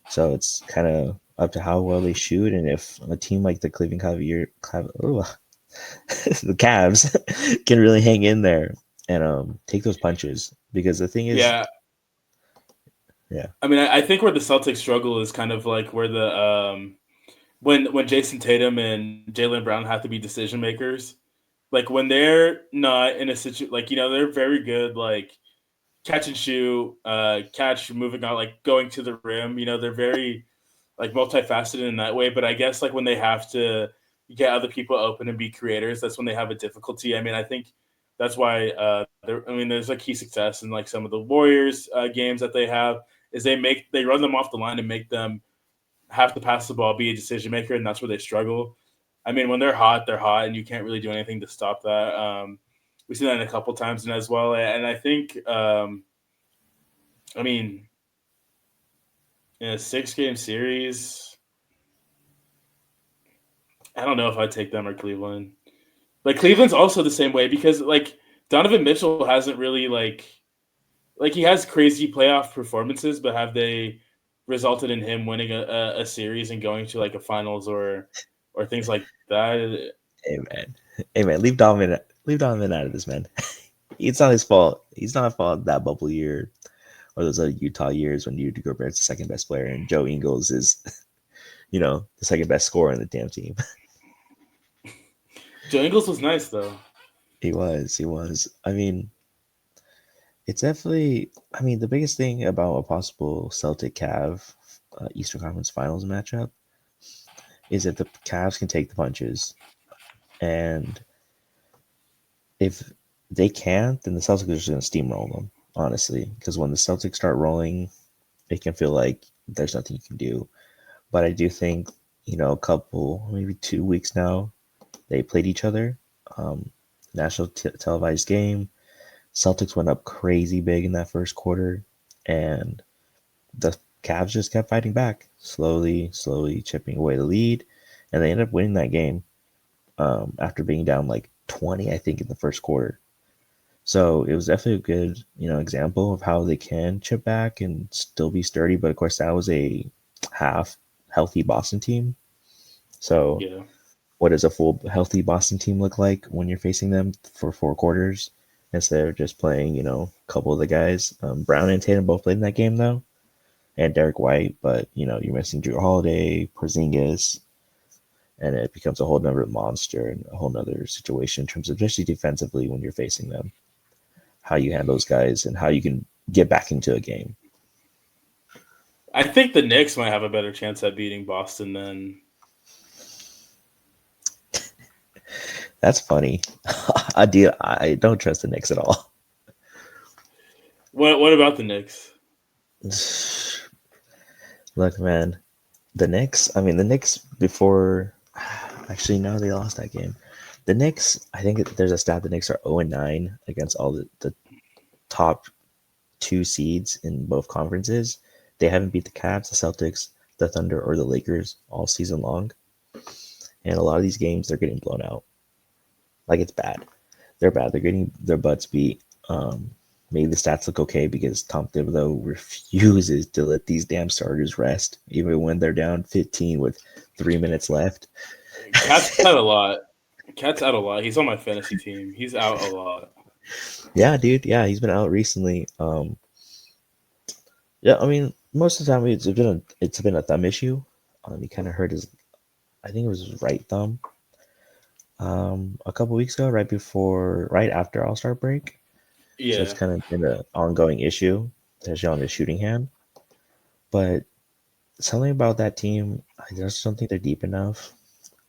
So it's kind of up to how well they shoot, and if a team like the Cleveland the Cavs can really hang in there and take those punches. Because the thing is, Yeah, yeah, I mean, I think where the Celtics struggle is kind of like where the when Jason Tatum and Jalen Brown have to be decision makers. Like when they're not in a situation, like they're very good, like catch and shoot, catch, moving on, like going to the rim. They're very like multifaceted in that way. But I guess like when they have to get other people open and be creators, that's when they have a difficulty. I mean, I think that's why there's a key success in like some of the Warriors games that they have is they run them off the line and make them have to pass the ball, be a decision maker, and that's where they struggle. I mean, when they're hot, and you can't really do anything to stop that. We've seen that a couple times and as well, and I think, I mean, in a 6 game series, I don't know if I'd take them or Cleveland. Like Cleveland's also the same way because like Donovan Mitchell hasn't really like he has crazy playoff performances, but have they resulted in him winning a series and going to like a finals or things like that? hey man, hey man, leave Donovan out of this, man. It's not his fault. He's not fault that bubble year or those other Utah years when Rudy Gobert's the second best player and Joe Ingles is, the second best scorer on the damn team. Joe Ingles was nice though. He was. I mean, it's definitely. I mean, the biggest thing about a possible Celtic Cav Eastern Conference Finals matchup is that the Cavs can take the punches, and if they can't, then the Celtics are just going to steamroll them. Honestly, because when the Celtics start rolling, it can feel like there's nothing you can do. But I do think a couple, maybe 2 weeks now, they played each other. Um, national televised game. Celtics went up crazy big in that first quarter, and the Cavs just kept fighting back, slowly chipping away the lead, and they ended up winning that game after being down like 20, I think, in the first quarter. So it was definitely a good, example of how they can chip back and still be sturdy. But of course, that was a half healthy Boston team. So Yeah. what does a full healthy Boston team look like when you're facing them for 4 quarters instead of just playing, a couple of the guys? Brown and Tatum both played in that game though, and Derek White, but you're missing Drew Holiday, Porzingis, and it becomes a whole nother monster and a whole nother situation in terms of especially defensively when you're facing them, how you handle those guys and how you can get back into a game. I think the Knicks might have a better chance at beating Boston than. That's funny. I don't trust the Knicks at all. What about the Knicks? Look, man, the Knicks. I mean, the Knicks before. Actually, no, they lost that game. The Knicks. I think there's a stat. The Knicks are 0-9 against all the top 2 seeds in both conferences. They haven't beat the Cavs, the Celtics, the Thunder, or the Lakers all season long. And a lot of these games, they're getting blown out. Like, it's bad. They're bad. They're getting their butts beat. Maybe the stats look okay because Tom Thibodeau refuses to let these damn starters rest, even when they're down 15 with 3 minutes left. Cat's out a lot. Cat's out a lot. He's on my fantasy team. He's out a lot. Yeah, dude. Yeah, he's been out recently. Yeah, I mean, most of the time it's been a thumb issue. He kind of hurt his, I think it was his right thumb. A couple weeks ago, right after All-Star break. Yeah. So it's kind of been an ongoing issue, especially on his shooting hand. But something about that team, I just don't think they're deep enough.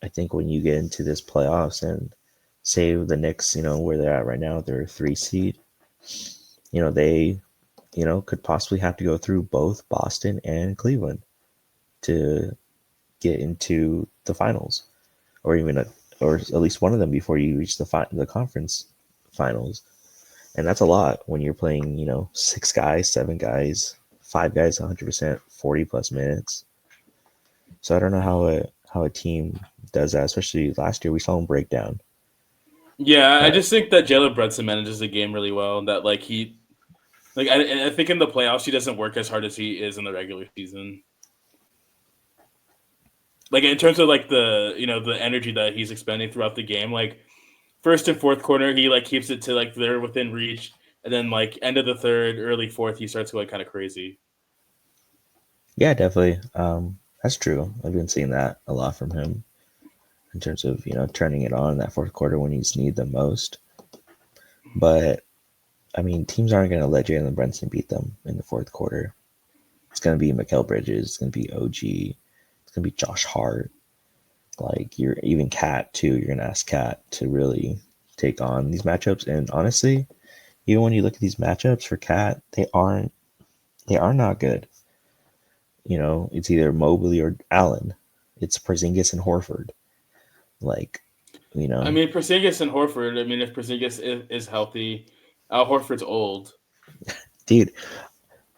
I think when you get into this playoffs and say the Knicks, where they're at right now, they're a 3 seed. They, could possibly have to go through both Boston and Cleveland to get into the finals, or or at least one of them before you reach the conference finals. And that's a lot when you're playing, 6 guys, 7 guys, 5 guys, 100%, 40 plus minutes. So I don't know how a team does that. Especially last year, we saw them break down. Yeah, I just think that Jalen Brunson manages the game really well. And that like Like I think in the playoffs he doesn't work as hard as he is in the regular season. Like in terms of like the energy that he's expending throughout the game. Like first and fourth quarter, he like keeps it to like they're within reach, and then like end of the third, early fourth, he starts going kind of crazy. Yeah, definitely. That's true. I've been seeing that a lot from him in terms of turning it on in that fourth quarter when he's need the most. But I mean, teams aren't going to let Jalen Brunson beat them in the fourth quarter. It's going to be Mikal Bridges. It's going to be OG. It's going to be Josh Hart. Like you're even Cat too. You're going to ask Cat to really take on these matchups. And honestly, even when you look at these matchups for Cat, they are not good. It's either Mobley or Allen. It's Porzingis and Horford. Like, I mean, Porzingis and Horford. I mean, if Porzingis is healthy, Al Horford's old. dude,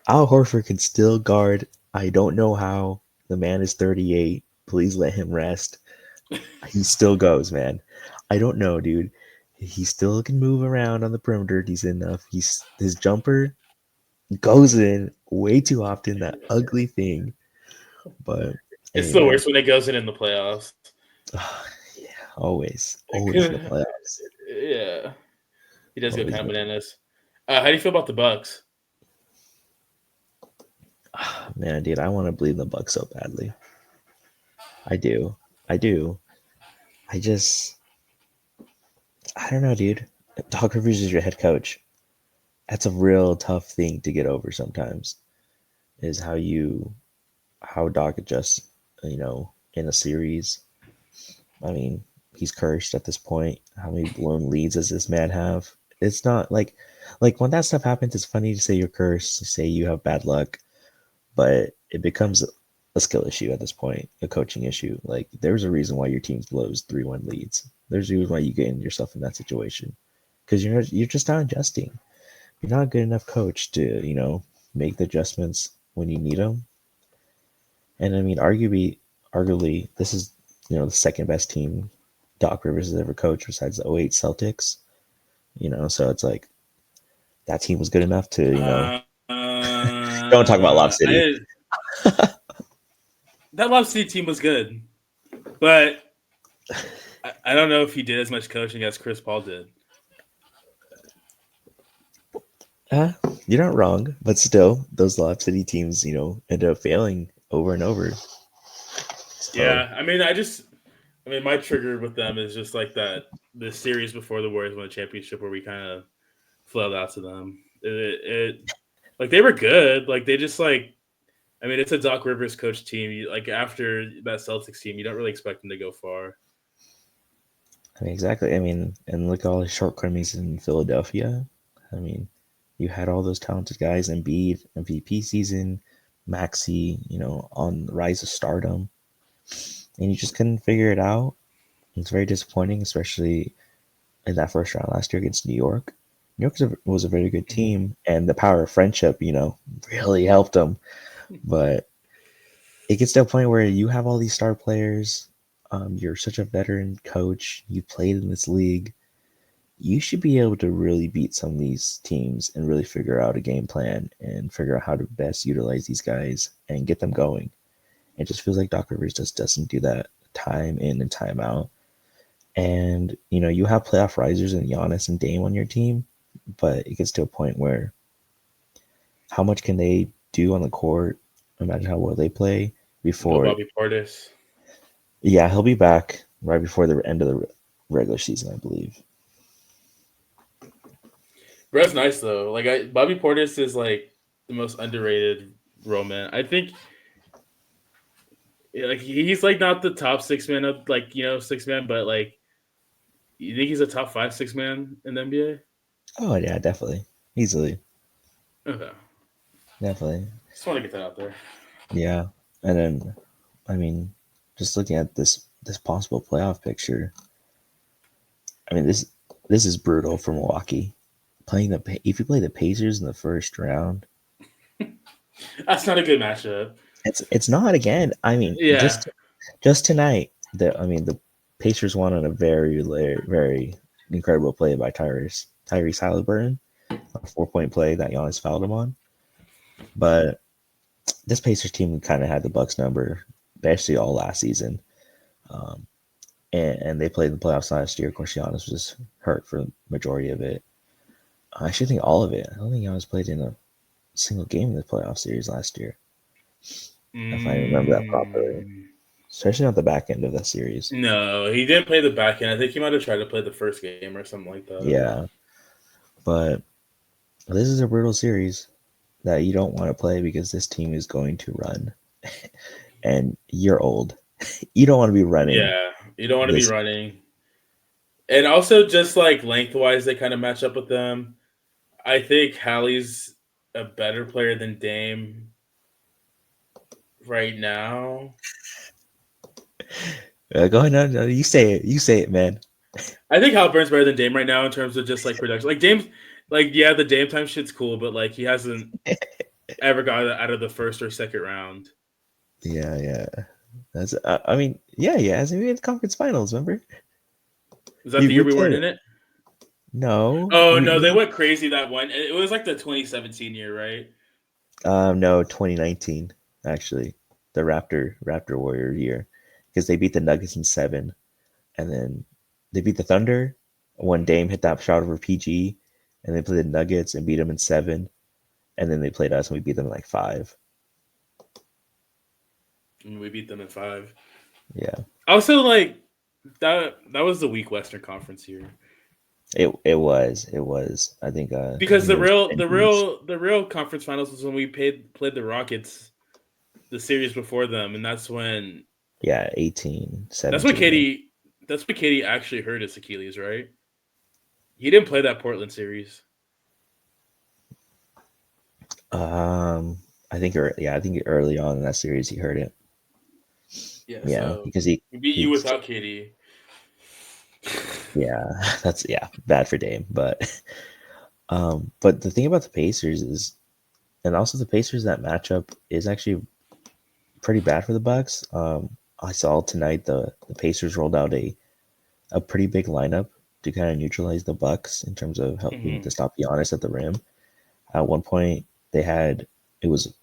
Al Horford can still guard. I don't know how. The man is 38. Please let him rest. He still goes, man. I don't know, dude. He still can move around on the perimeter decent enough. His jumper goes in way too often. That ugly thing. But It's hey, the man. worst when it goes in the playoffs. Yeah, always in the playoffs. Yeah, he does go Always kind in of the bananas. How do you feel about the Bucks? Man, dude, I want to bleed the Bucks so badly. I do. I do. I just, I don't know, dude. Doc Rivers is your head coach. That's a real tough thing to get over sometimes. Is how Doc adjusts, in a series. I mean, he's cursed at this point. How many blown leads does this man have? It's not like when that stuff happens, it's funny to say you're cursed, to say you have bad luck, but it becomes a skill issue at this point, a coaching issue. Like there's a reason why your team blows 3-1 leads. There's a reason why you get yourself in that situation because you're just not adjusting. You're not a good enough coach to make the adjustments when you need them. And I mean, arguably, this is the second best team Doc Rivers has ever coached besides the '08 Celtics. So it's like that team was good enough to don't talk about Lob City. I, that Lob City team was good, but I don't know if he did as much coaching as Chris Paul did. You're not wrong, but still, those Lob City teams, ended up failing over and over. So, Yeah, I mean, my trigger with them is just like that the series before the Warriors won the championship where we kind of flailed out to them. Like they were good, like they just like. I mean, it's a Doc Rivers coach team. Like after that Celtics team, you don't really expect them to go far. I mean, exactly. I mean, and look at all the shortcomings in Philadelphia. I mean, you had all those talented guys, Embiid, MVP season, Maxi, on the rise of stardom, and you just couldn't figure it out. It's very disappointing, especially in that first round last year against New York. New York was a very good team, and the power of friendship, really helped them. But it gets to a point where you have all these star players. You're such a veteran coach. You played in this league. You should be able to really beat some of these teams and really figure out a game plan and figure out how to best utilize these guys and get them going. It just feels like Doc Rivers just doesn't do that time in and time out. And you have playoff risers and Giannis and Dame on your team, but it gets to a point where how much can they do on the court? Imagine how well they play No before. Bobby Portis. Yeah, he'll be back right before the end of the regular season, I believe. Brett's nice though. Bobby Portis is like the most underrated Roman. I think like he's like not the top six man of like 6 man, but like you think he's a top 5 6 man in the NBA? Oh yeah, definitely, easily, Okay, definitely. just want to get that out there. Yeah, and then I mean, just looking at this possible playoff picture, I mean this is brutal for Milwaukee. If you play the Pacers in the first round, That's not a good matchup. it's not again. I mean, Yeah, just tonight, the Pacers won on a very very incredible play by Tyrese Halliburton. a 4-point play that Giannis fouled him on. But this Pacers team kind of had the Bucks number, basically all last season. And they played in the playoffs last year. Of course, Giannis was hurt for the majority of it. I actually think all of it. I don't think Giannis played in a single game in the playoff series last year, if I remember that properly. Especially not the back end of that series. No, he didn't play the back end. I think he might have tried to play the first game or something like that. Yeah. But this is a brutal series that you don't want to play because this team is going to run. And you're old. You don't want to be running. Yeah, you don't want to be running. And also, just like lengthwise, they kind of match up with them. I think Hallie's a better player than Dame right now. Go ahead, no, you say it. You say it, man. I think Halliburton's better than Dame right now in terms of just like production. Like Dame's, like yeah, the Dame time shit's cool, but like he hasn't ever got out of the first or second round. Yeah. That's. I mean, yeah. Hasn't made the conference finals. Remember? Was that the year we weren't in it? No. Oh no, they went crazy that one. It was like the 2017 year, right? No, 2019 actually, the Raptor Warrior year, because they beat the Nuggets in 7, and then they beat the Thunder when Dame hit that shot over PG, and they played the Nuggets and beat them in 7, and then they played us and we beat them in like 5. And we beat them in 5. Yeah. Also, like that was the weak Western Conference year. It was. I think because the real conference finals was when we played the Rockets the series before them, and that's when 18, 17. That's when KD actually hurt his Achilles, right? He didn't play that Portland series. I think early on in that series he hurt it. Yeah, so because he beat you without KD. Yeah, that's bad for Dame, but the thing about the Pacers is, and also the Pacers, that matchup is actually pretty bad for the Bucks. I saw tonight the Pacers rolled out a pretty big lineup to kind of neutralize the Bucks in terms of helping to stop Giannis at the rim. At one point, they had it was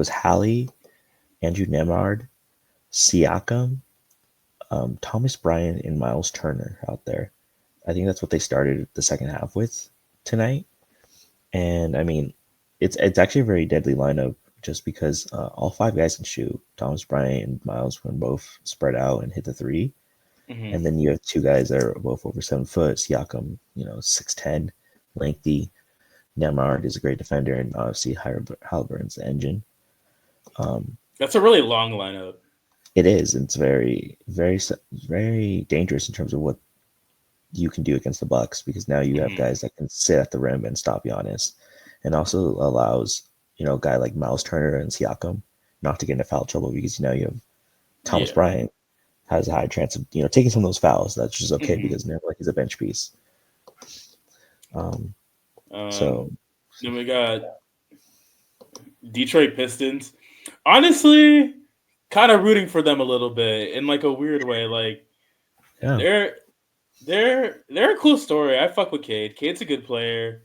Hallie, Andrew Nemard, Siakam, Thomas Bryant, and Miles Turner out there. I think that's what they started the second half with tonight. And I mean, it's actually a very deadly lineup just because all 5 guys can shoot. Thomas Bryant and Miles can both spread out and hit the 3. And then you have 2 guys that are both over 7 foot. Siakam, 6'10", lengthy. Nemard is a great defender, and obviously Halliburton's the engine. That's a really long lineup. It is. It's very, very, very dangerous in terms of what you can do against the Bucks, because now you have guys that can sit at the rim and stop Giannis, and also allows a guy like Miles Turner and Siakam not to get into foul trouble, because you have Thomas Bryant has a high chance of taking some of those fouls. That's just okay because he's a bench piece. So then we got Detroit Pistons. Honestly, kind of rooting for them a little bit in like a weird way. Like they're a cool story. I fuck with Cade. Cade's a good player.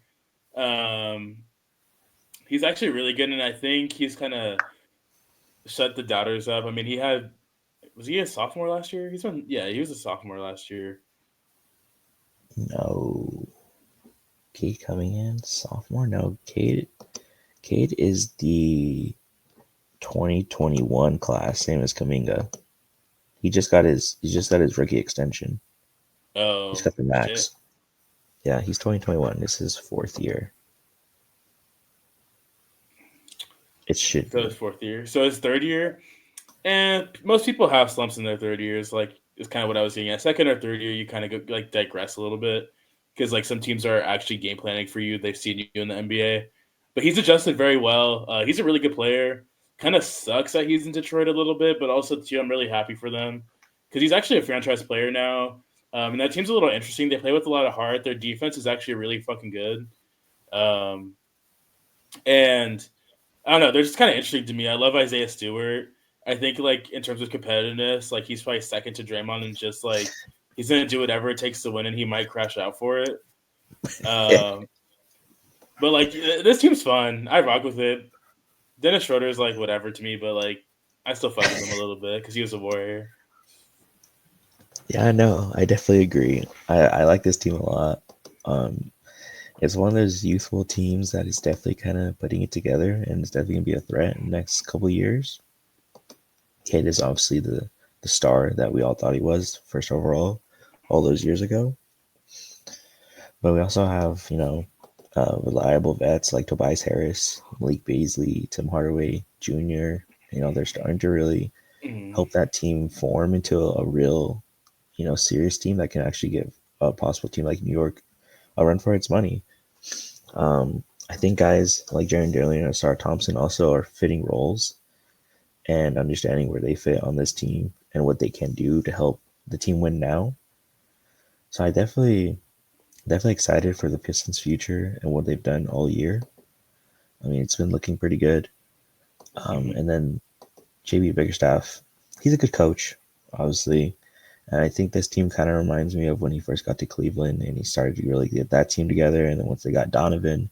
He's actually really good, and I think he's kind of shut the doubters up. I mean, was he a sophomore last year? He was a sophomore last year. No. Cade coming in sophomore? No, Cade is the 2021 class, same as Kuminga. He just got his rookie extension. Oh, he's got the max. Shit. Yeah, he's 2021. This is his 4th year. It should be his 4th year. So his 3rd year, and most people have slumps in their 3rd years. Like, it's kind of what I was getting at. 2nd or 3rd year, you kind of go, like, digress a little bit, because like some teams are actually game planning for you. They've seen you in the NBA, but he's adjusted very well. He's a really good player. Kind of sucks that he's in Detroit a little bit, but also too, I'm really happy for them because he's actually a franchise player now. And that team's a little interesting. They play with a lot of heart. Their defense is actually really fucking good. And I don't know, they're just kind of interesting to me. I love Isaiah Stewart. I think like in terms of competitiveness, like he's probably second to Draymond, and just like he's gonna do whatever it takes to win, and he might crash out for it. But But like this team's fun. I rock with it. Dennis Schroeder is like whatever to me, but like I still fuck with him a little bit because he was a Warrior. Yeah, I know. I definitely agree. I like this team a lot. Um, it's one of those youthful teams that is definitely kind of putting it together, and it's definitely gonna be a threat in the next couple of years. Cade is obviously the star that we all thought he was, first overall, all those years ago. But we also have, reliable vets like Tobias Harris, Malik Beasley, Tim Hardaway Jr. They're starting to really Mhm. help that team form into a real, serious team that can actually give a possible team like New York a run for its money. I think guys like Jaron Dillon and Star Thompson also are fitting roles and understanding where they fit on this team and what they can do to help the team win now. So I definitely excited for the Pistons' future and what they've done all year. I mean, it's been looking pretty good. Mhm. And then JB Biggerstaff, he's a good coach, obviously. And I think this team kind of reminds me of when he first got to Cleveland and he started to really get that team together. And then once they got Donovan,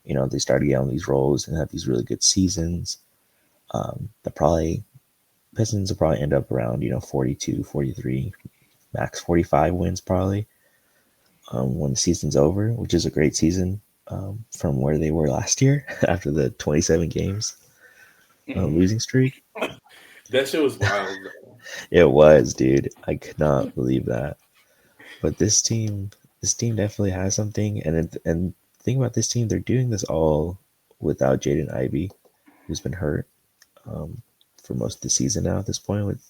they started getting on these roles and have these really good seasons. The probably Pistons will probably end up around, 42, 43, max 45 wins probably when the season's over, which is a great season from where they were last year after the 27 games Mhm. losing streak. That shit was wild. It was, dude. I could not believe that. But this team definitely has something. And the thing about this team, they're doing this all without Jaden Ivey, who's been hurt um, for most of the season now at this point. With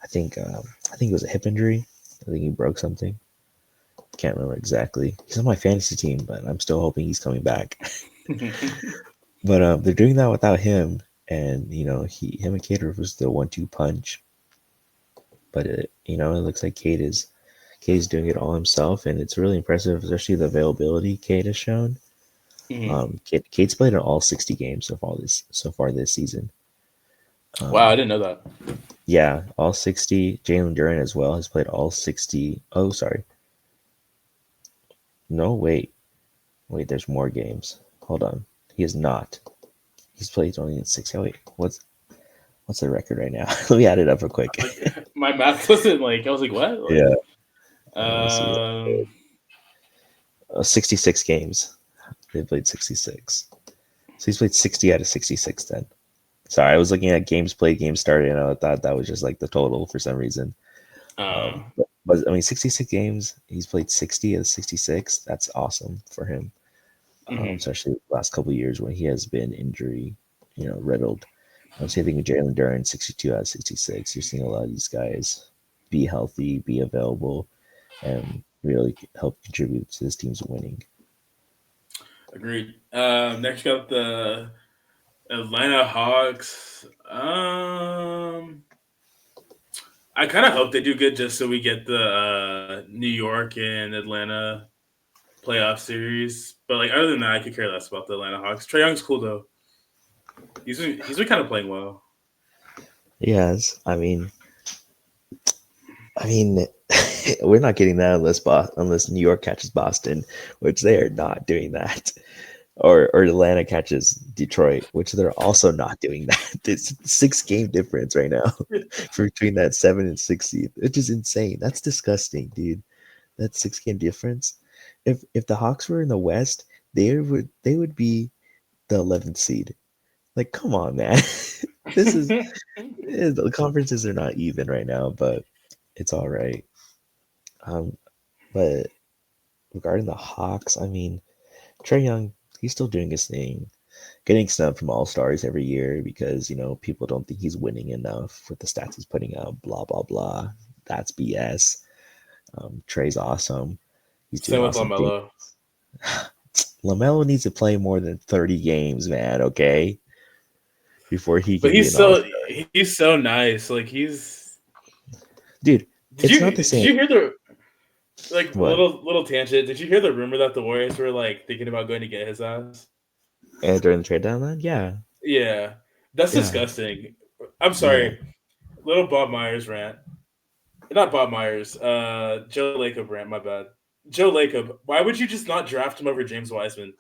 I think it was a hip injury. I think he broke something. Can't remember exactly. He's on my fantasy team, but I'm still hoping he's coming back. But they're doing that without him, and him and Cater was the 1-2 punch. But it looks like Cade is doing it all himself, and it's really impressive, especially the availability Cade has shown. Mhm. Cade's played in all 60 games so far this season. Wow, I Um, didn't know that. yeah, all 60. Jalen Duran as well has played all 60. Oh, sorry. No, wait. There's more games. Hold on. He is not. He's played only in 60. Oh, wait, what's the record right now? Let me add it up real quick. Like my math wasn't like I was like what? Yeah. Let me see. Um 66 games. They played 66. So he's played 60 out of 66 then. Sorry, I was looking at games played, games started, and I thought that was just like the total for some reason. uh But I mean, 66 games, he's played 60 out of 66. That's awesome for him, mhm. especially the last couple of years when he has been injury, riddled. Same thing with Jalen Duran, 62 out of 66. You're seeing a lot of these guys be healthy, be available, and really help contribute to this team's winning. Agreed. Next up the Atlanta Hawks. I kind of hope they do good just so we get the New York and Atlanta playoff series. But like other than that, I could care less about the Atlanta Hawks. Trae Young's cool though. He's been kind of playing well. Yes, I mean, we're not getting that unless New York catches Boston, which they are not doing that, or Atlanta catches Detroit, which they're also not doing that. It's a 6 game difference right now between that 7 and 6 seed, which is insane. That's disgusting, dude. That 6 game difference. If the Hawks were in the West, they would be the 11th seed. Like, come on, man. This is the conferences are not even right now, but it's all right. Um, but regarding the Hawks, I mean, Trey Young, he's still doing his thing, getting snubbed from All Stars every year because people don't think he's winning enough with the stats he's putting out. Blah blah blah. That's BS. Trey's awesome. He's doing Same with awesome things. Lamelo, LaMelo needs to play more than 30 games, man. Okay, before he but can be an All Star. he's so nice. Like he's Dude, did it's you not the did same. you hear the like What? little tangent? Did you hear the rumor that the Warriors were like thinking about going to get his ass? And during the trade deadline? Yeah, Yeah, that's yeah, disgusting. I'm yeah. sorry, little Bob Myers rant. Not Bob Myers. Joe Lacob rant. My bad. Joe Lacob. Why would you just not draft him over James Wiseman?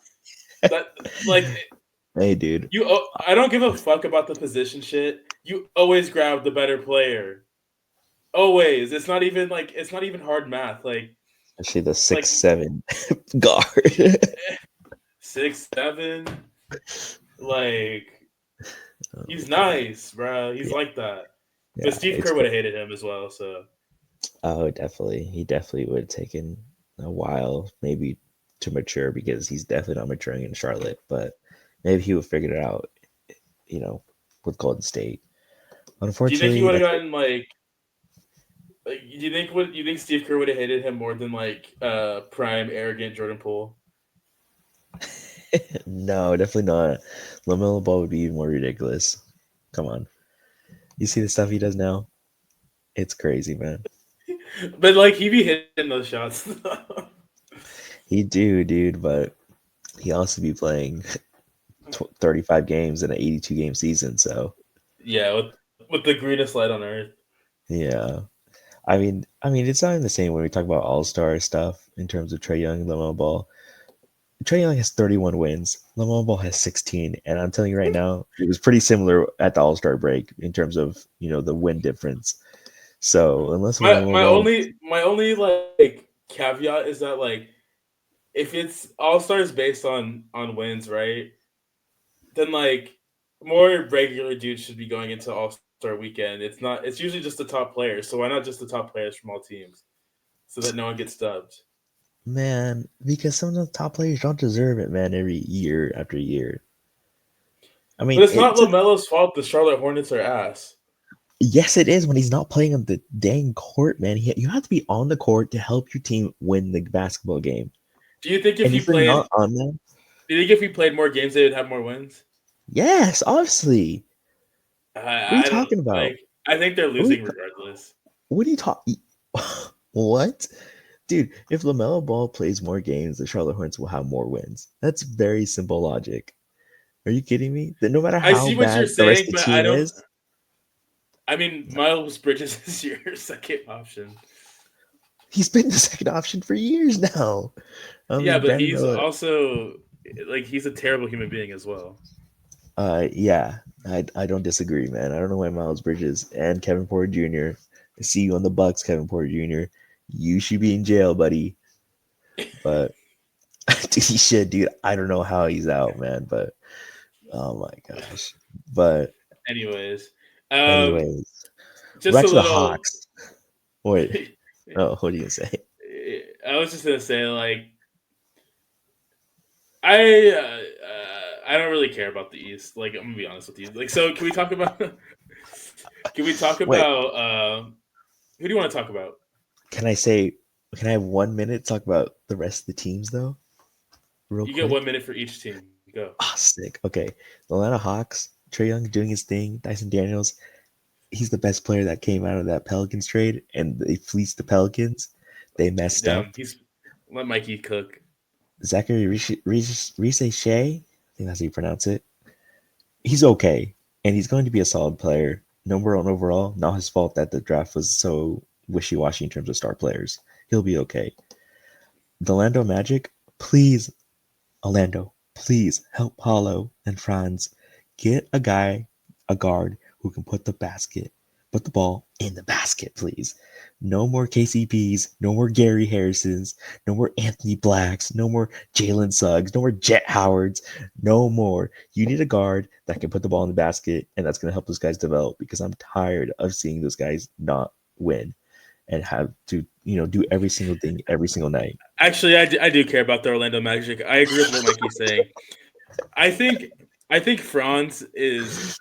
That like Hey, dude. I don't give a fuck about the position shit. You always grab the better player. Always. It's not even hard math. Actually, the Like 6'7" guard. 6'7". Like Oh he's my god. nice, bro. He's Yeah, like that. But yeah, Steve it's Kerr would crazy. have hated him as well. So Oh, definitely. He definitely would have taken a while, maybe, to mature because he's definitely not maturing in Charlotte. But maybe he would figure it out, you know, with Golden State. do you think he Unfortunately, would have that's gotten do you think Steve Kerr would have hated him more than prime arrogant Jordan Poole? no, definitely not. LaMelo Ball would be even more ridiculous. Come on, you see the stuff he does now? It's crazy, man. But he be hitting those shots. He do, dude, but he also be playing 35 games in an 82 game season. So Yeah, with the greenest light on earth. yeah, I mean, it's not even the same when we talk about All Star stuff in terms of Trey Young and LaMelo Ball. Trey Young has 31 wins. LaMelo Ball has 16, and I'm telling you right now, it was pretty similar at the All Star break in terms of the win difference. So unless LaMelo Ball, My only caveat is that if it's all stars based on wins, right? Then more regular dudes should be going into All Star weekend. It's not. It's usually just the top players. So why not just the top players from all teams, so that no one gets stubbed? man, because some of the top players don't deserve it, man. Every year after year, I But mean, it's not Lamelo's fault. The Charlotte Hornets are ass. yes, it is when he's not playing on the dang court, man. You have to be on the court to help your team win the basketball game. Do you think if And he if you're played, not on them, do you think if he played more games, they would have more wins? yes, obviously. What are you I don't talking about? I think they're What are you, losing regardless. what are you talking? What? Dude, if LaMelo Ball plays more games, the Charlotte Hornets will have more wins. That's very simple logic. Are you kidding me? That no matter I how see what you're bad the rest saying, of the but I team don't. is, I mean, Miles Bridges is your second option. he's been the second option for years now. I Yeah, mean, but Brandon he's Miller. also he's a terrible human being as well. Yeah, I don't disagree, man. I don't know why Miles Bridges and Kevin Porter Jr. I see you on the Bucks, Kevin Porter Jr. You should be in jail, buddy. But dude, he should, dude. I don't know how he's out, man. But oh my gosh. But Anyways, anyways, just back a to the little. Hawks. Wait, oh, what do you say? I was just gonna say I I don't really care about the East. I'm gonna be honest with you. So can we talk about can we talk Wait, about who do you want to talk about? can I say? Can I have 1 minute to talk about the rest of the teams though, real You get 1 quick? minute for each team. Go. Ah, sick. Okay, the Atlanta Hawks. Trey Young doing his thing. Dyson Daniels. He's the best player that came out of that Pelicans trade, and they fleeced the Pelicans. They messed Damn, up. he's let Mikey cook. Zachary Rice Shea, I think that's how you pronounce it. He's okay, and he's going to be a solid player. Number one overall. Not his fault that the draft was so wishy-washy in terms of star players. He'll be okay. The Orlando Magic, please, Orlando, please help Paulo and Franz get a guard who can put the ball in the basket, please. No more KCPs, no more Gary Harrisons, no more Anthony Blacks, no more Jalen Suggs, no more Jet Howards, no more. You need a guard that can put the ball in the basket, and that's going to help those guys develop because I'm tired of seeing those guys not win and have to, do every single thing every single night. Actually, I do care about the Orlando Magic. I agree with what Mikey's saying. I think I think Franz is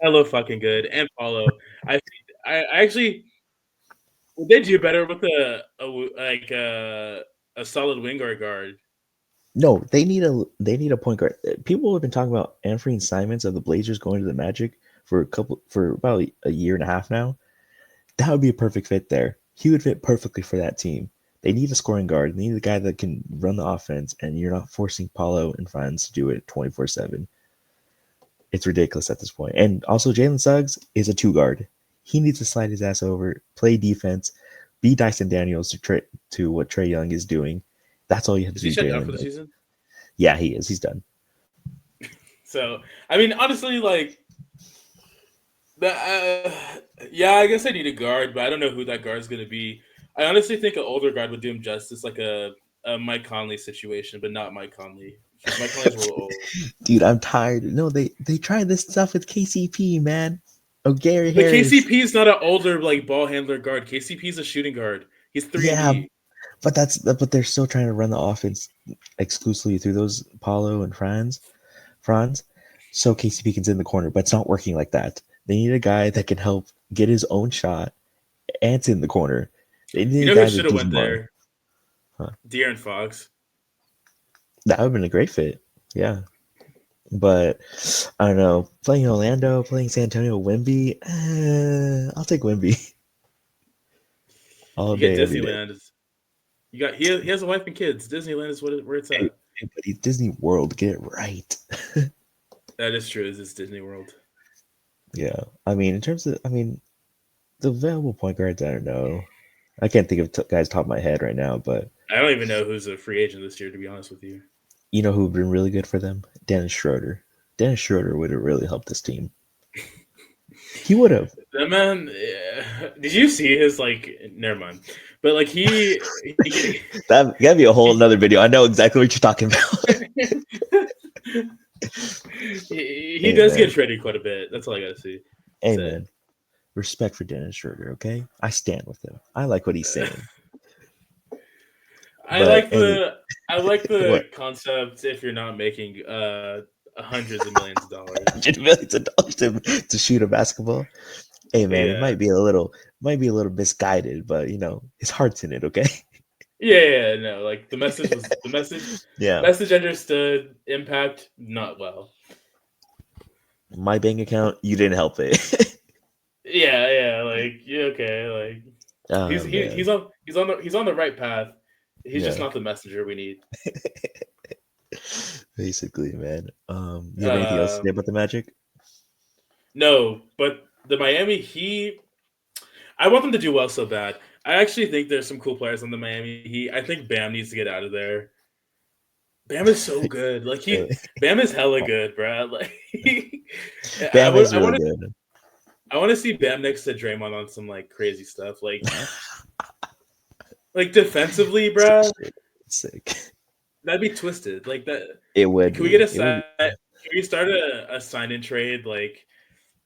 hella fucking good, and Paulo. I actually would they do better with a solid wing or a guard? No, they need a point guard. People have been talking about Anthony Simons of the Blazers going to the Magic for about a year and a half now. That would be a perfect fit there. He would fit perfectly for that team. They need a scoring guard. They need a guy that can run the offense, and you're not forcing Paulo and friends to do it 24/7. It's ridiculous at this point. And also, Jalen Suggs is a two guard. He needs to slide his ass over, play defense, be Dyson Daniels to what Trey Young is doing. That's all you have to Is he do, shut down for Jalen the does. season? Yeah, he is. He's done. So I mean, honestly, like yeah, I guess I need a guard, but I don't know who that guard's gonna be. I honestly think an older guard would do him justice, like a Mike Conley situation, but not Mike Conley because Mike Conley's a little old. Dude, I'm tired. No, they tried this stuff with KCP, man. Oh, Gary But Harris. KCP is not an older like ball handler guard. KCP is a shooting guard. He's 3 and Yeah, D. but they're still trying to run the offense exclusively through those Paulo and Franz. So KCP can sit in the corner, but it's not working like that. They need a guy that can help get his own shot and sit in the corner. They You need a know who guy that should have does went more. there? Huh. De'Aaron Fox. That would have been a great fit. Yeah. But I don't know. Playing Orlando, playing San Antonio, Wemby. I'll take Wemby all You get day, every day. Disneyland. You got he has a wife and kids. Disneyland is where it's Hey, at. hey, buddy, Disney World, get it right. That is true. It's Disney World. Yeah. I mean, in terms of, the available point guards, I don't know. I can't think of guys top of my head right now, but I don't even know who's a free agent this year, to be honest with you. you know who would have been really good for them? Dennis Schroeder. Dennis Schroeder would have really helped this team. He would have. That man, did you see his like? Never mind. But like he That'd be a whole another video. I know exactly what you're talking about. he Hey, does man. get traded quite a bit. That's all I gotta see. Hey, So- man. Respect for Dennis Schroeder, okay? I stand with him. I like what he's saying. I But like the What? concept if you're not making hundreds of millions of dollars. $100 million to shoot a basketball. Hey, man, Yeah. it might be a little misguided, but his heart's in it, okay? Yeah, no, like the message Yeah. message understood, impact not well. My bank account, you didn't help it. Yeah, like yeah, okay, like Oh, he's man. on the right path. He's just Yeah. not the messenger we need. Basically, man. You have anything else to say about the Magic? No, but the Miami Heat, I want them to do well so bad. I actually think there's some cool players on the Miami Heat. I think Bam needs to get out of there. Bam is so good. Like Bam is hella good, bro. Like Bam is really good. I want to see Bam next to Draymond on some like crazy stuff, like defensively, bro. Sick. That'd be twisted. Like that. It would. Can we get a sign? Can we start a sign and trade? Like,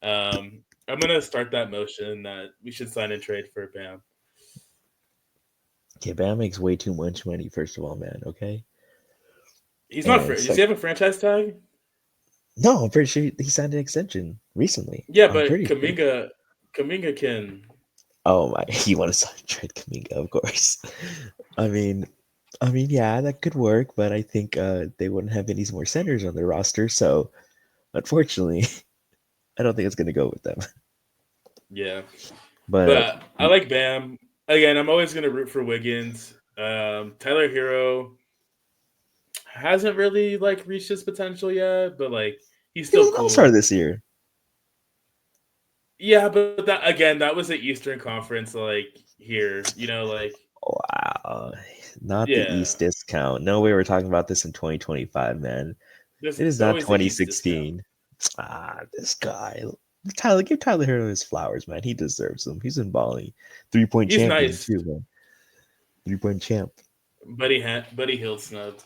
I'm gonna start that motion that we should sign and trade for Bam. Okay, Bam makes way too much money. First of all, man. Okay. He's not. And Does he have a franchise tag? No, I'm pretty sure he signed an extension recently. Yeah, I'm but pretty sure. Kaminga can. Oh my! You want to sign trade Kaminga, of course. I mean, yeah, that could work, but I think they wouldn't have any more centers on their roster, so unfortunately, I don't think it's gonna go with them. Yeah, But I like Bam. Again, I'm always gonna root for Wiggins. Tyler Hero hasn't really like reached his potential yet, but like he's he still was an cool. all-star this year. Yeah, but that was the Eastern Conference, like here, like Wow, not Yeah. the East discount. No way we're talking about this in 2025, man. there's It is not always the East discount. 2016. This guy. Tyler, give Tyler Hero his flowers, man. He deserves them. He's been balling. 3-point He's champion nice. too, man. 3-point champ. Buddy Hield snubbed.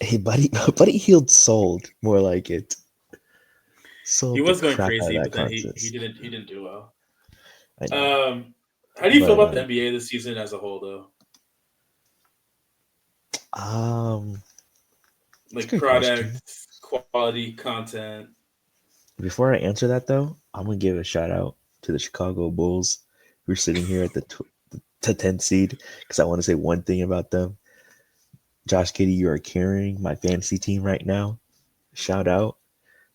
Hey, buddy Hield sold. More like it. Sold He the was going crap out of crazy, that but then he contest. didn't do well. I know. How do you feel But, about the NBA this season as a whole, though? Like good product, quality, content. Before I answer that, though, I'm gonna give a shout out to the Chicago Bulls who are sitting here at the 10th seed because I want to say one thing about them. Josh Giddey, you are carrying my fantasy team right now. Shout out.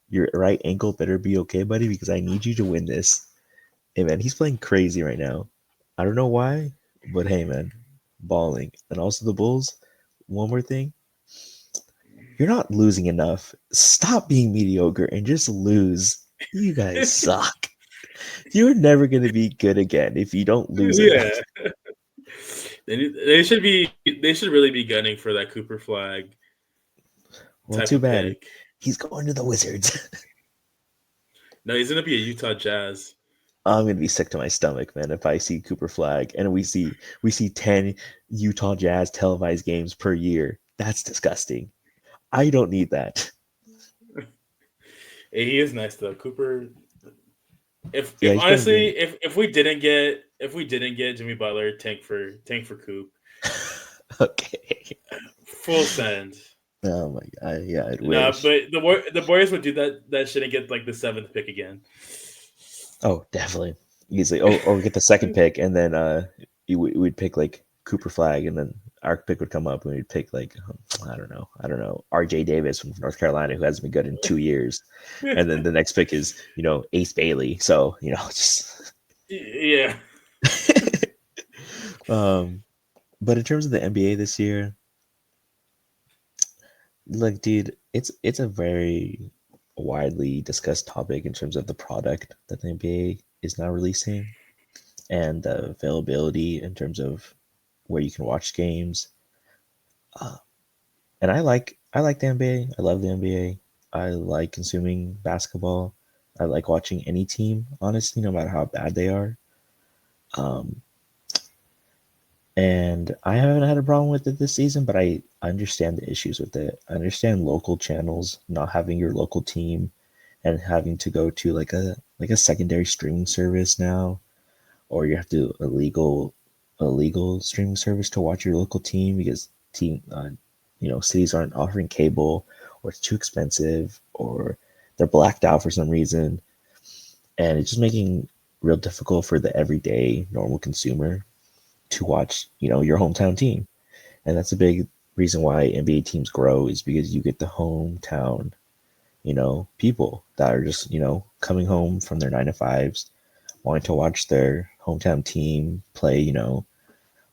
Your right ankle better be okay, buddy, because I need you to win this. Hey, man, he's playing crazy right now. I don't know why, but hey, man, balling. And also the Bulls, one more thing. You're not losing enough. Stop being mediocre and just lose. You guys suck. You're never going to be good again if you don't lose enough. They should really be gunning for that Cooper Flag. Well, too bad. Pick. He's going to the Wizards. No, he's gonna be a Utah Jazz. I'm gonna be sick to my stomach, man, if I see Cooper Flag and we see 10 Utah Jazz televised games per year. That's disgusting. I don't need that. Hey, he is nice though, Cooper. Yeah, If he's playing honestly, great. if we didn't get Jimmy Butler, tank for Coop, Okay. full send. Oh my god, yeah, I'd Nah, wish. but the Warriors would do that shit and get like the seventh pick again. Oh, definitely. Easily. Oh, or get the second pick and then we'd pick like Cooper Flag and then our pick would come up and we'd pick like I don't know, RJ Davis from North Carolina who hasn't been good in 2 years. And then the next pick is, Ace Bailey. So, just Yeah. um but in terms of the NBA this year, like dude, it's a very widely discussed topic in terms of the product that the NBA is now releasing and the availability in terms of where you can watch games. Uh, and I like the NBA. I love the NBA. I like consuming basketball. I like watching any team, honestly, no matter how bad they are. Um, and I haven't had a problem with it this season, but I understand the issues with it. I understand local channels not having your local team and having to go to like a secondary streaming service now, or you have to illegal streaming service to watch your local team because cities aren't offering cable, or it's too expensive, or they're blacked out for some reason, and it's just making real difficult for the everyday normal consumer to watch your hometown team. And that's a big reason why NBA teams grow, is because you get the hometown people that are just coming home from their 9 to 5s wanting to watch their hometown team play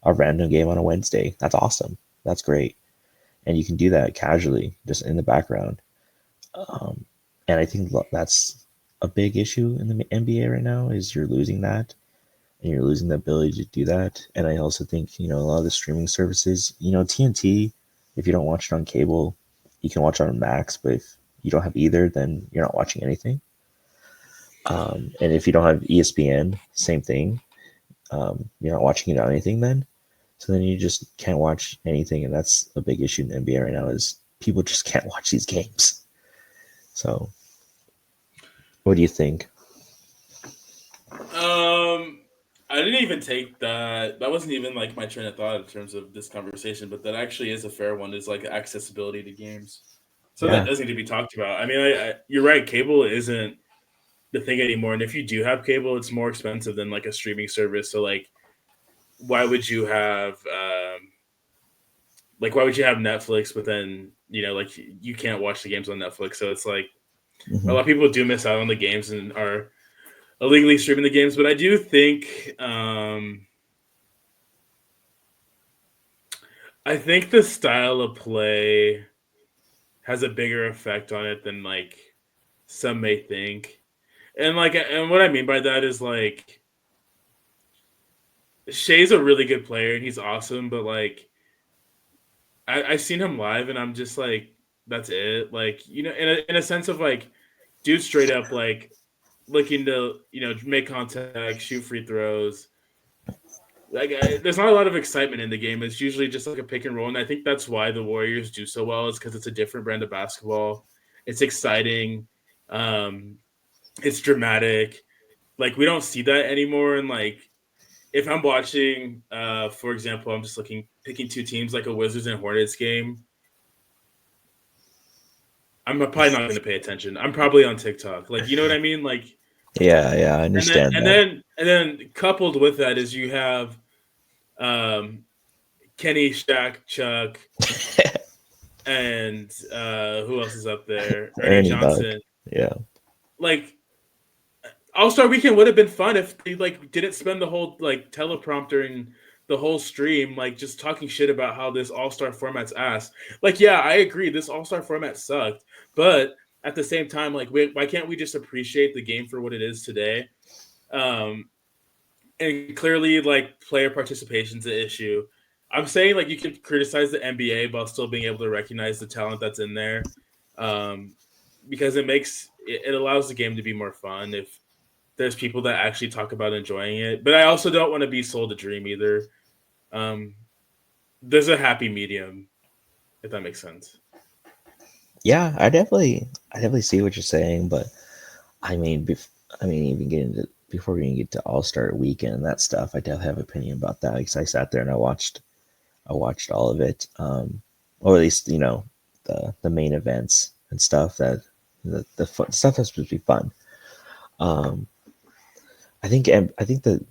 a random game on a Wednesday. That's awesome. That's great. And you can do that casually, just in the background. Um, and I think that's a big issue in the NBA right now, is you're losing that, and you're losing the ability to do that. And I also think a lot of the streaming services, TNT, if you don't watch it on cable, you can watch it on Max, but if you don't have either, then you're not watching anything. And if you don't have ESPN, same thing. You're not watching it on anything then. So then you just can't watch anything, and that's a big issue in the NBA right now, is people just can't watch these games. So, what do you think? Um, I didn't even take that. That wasn't even like my train of thought in terms of this conversation, but that actually is a fair one. Is like accessibility to games. So that Yeah. does need to be talked about. I mean, you're right. Cable isn't the thing anymore, and if you do have cable, it's more expensive than like a streaming service. So like, why would you have why would you have Netflix, but then like you can't watch the games on Netflix? So it's like a Hmm. lot of people do miss out on the games and are illegally streaming the games. But I do think the style of play has a bigger effect on it than like some may think. And what I mean by that is like Shea's a really good player and he's awesome, but like I've seen him live and I'm just like, that's it. Like, in a sense of like, dude straight up like looking to, make contact, shoot free throws. Like, there's not a lot of excitement in the game. It's usually just like a pick and roll. And I think that's why the Warriors do so well, is because it's a different brand of basketball. It's exciting. Um, it's dramatic. Like, we don't see that anymore. And like, if I'm watching, for example, I'm just picking two teams like a Wizards and Hornets game, I'm probably not going to pay attention. I'm probably on TikTok. Like, you know what I mean? Like, Yeah, yeah, I and then understand and that. then and then coupled with that is you have um, Kenny, Shaq, Chuck, and who else is up there? Ernie Ernie Buck. Johnson. Yeah. Like, All Star Weekend would have been fun if they like didn't spend the whole like teleprompter and the whole stream like just talking shit about how this All Star format's ass. Like, yeah, I agree, this All Star format sucked, but at the same time, like, why can't we just appreciate the game for what it is today? Um, and clearly, like, player participation's an issue. I'm saying like you can criticize the NBA while still being able to recognize the talent that's in there. Um, because it allows the game to be more fun if there's people that actually talk about enjoying it. But I also don't want to be sold a dream either. Um, there's a happy medium, if that makes sense. Yeah, I definitely see what you're saying, but I mean, even getting to before we even get to All Star Weekend and that stuff, I definitely have an opinion about that because I sat there and I watched all of it, or at least the main events and stuff that the fun, stuff that's supposed to be fun. Um, I think the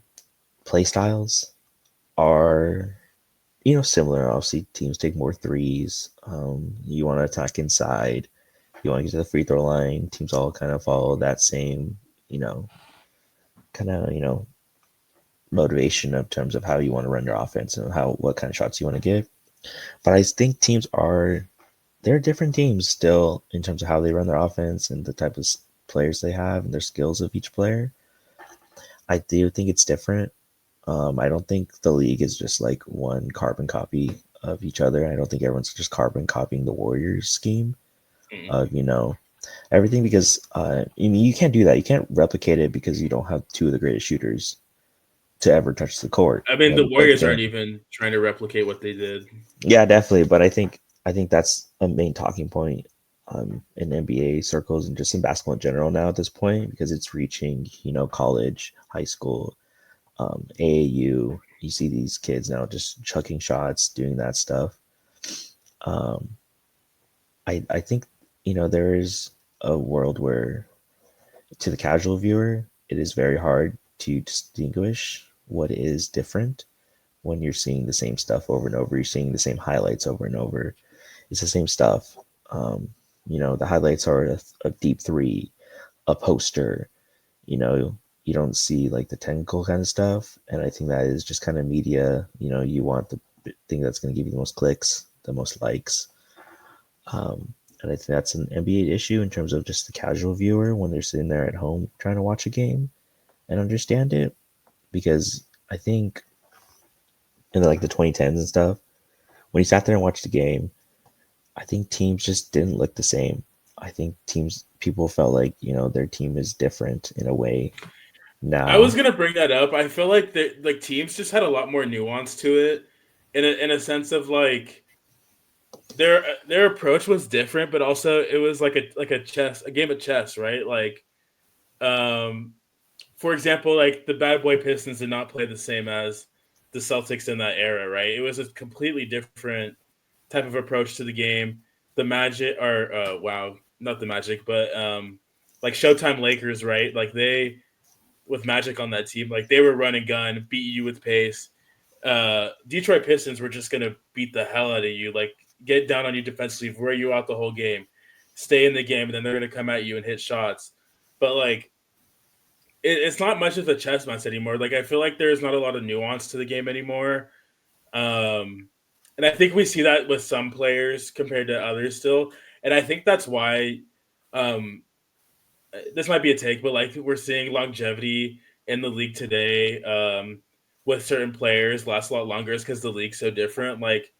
play styles are similar. Obviously, teams take more threes. You want to attack inside. You want to get to the free throw line. Teams all kind of follow that same you know kind of motivation in terms of how you want to run your offense and what kind of shots you want to give. But I think they're different teams still in terms of how they run their offense and the type of players they have and their skills of each player. I do think it's different. I don't think the league is just like one carbon copy of each other. I don't think everyone's just carbon copying the Warriors scheme of everything because you can't do that. You can't replicate it because you don't have two of the greatest shooters to ever touch the court. I mean, the But Warriors aren't even trying to replicate what they did. yeah, definitely. But I think that's a main talking point in NBA circles and just in basketball in general now at this point because it's reaching college, high school, AAU. You see these kids now just chucking shots, doing that stuff. Um, I think there is a world where to the casual viewer it is very hard to distinguish what is different when you're seeing the same stuff over and over. You're seeing the same highlights over and over. It's the same stuff. The highlights are a deep three, a poster. You don't see like the technical kind of stuff, and I think that is just kind of media. You want the thing that's going to give you the most clicks, the most likes, and I think that's an NBA issue in terms of just the casual viewer when they're sitting there at home trying to watch a game and understand it. Because I think in like the 2010s and stuff, when you sat there and watched the game, I think teams just didn't look the same. I think people felt like their team is different in a way I was now. gonna bring that up. I feel like teams just had a lot more nuance to it, in a sense of like their approach was different, but also it was like a game of chess, right? Like, um, for example, like the Bad Boy Pistons did not play the same as the Celtics in that era, right? It was a completely different type of approach to the game. The Magic, or wow, not the Magic, but like Showtime Lakers, right? Like they with Magic on that team, like they were run and gun, beat you with pace. Detroit Pistons were just gonna beat the hell out of you, like get down on you defensively, wear you out the whole game, stay in the game, and then they're gonna come at you and hit shots. But like it's not much of a chess match anymore. Like I feel like there's not a lot of nuance to the game anymore. Um, and I think we see that with some players compared to others still. And I think that's why um, this might be a take, but like we're seeing longevity in the league today with certain players last a lot longer is because the league's so different. Like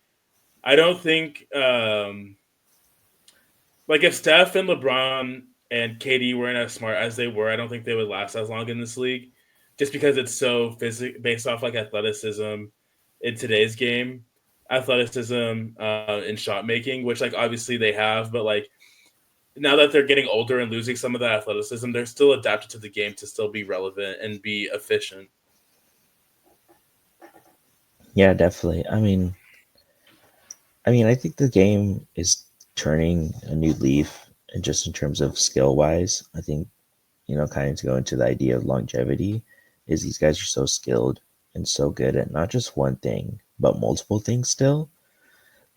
I don't think like if Steph and LeBron and KD weren't as smart as they were, I don't think they would last as long in this league, just because it's so based off like athleticism in today's game, athleticism and shot making, which like obviously they have, but like now that they're getting older and losing some of that athleticism, they're still adapted to the game to still be relevant and be efficient. Yeah, definitely. I think the game is turning a new leaf, and just in terms of skill wise, I think kind of to go into the idea of longevity, is these guys are so skilled and so good at not just one thing, but multiple things still,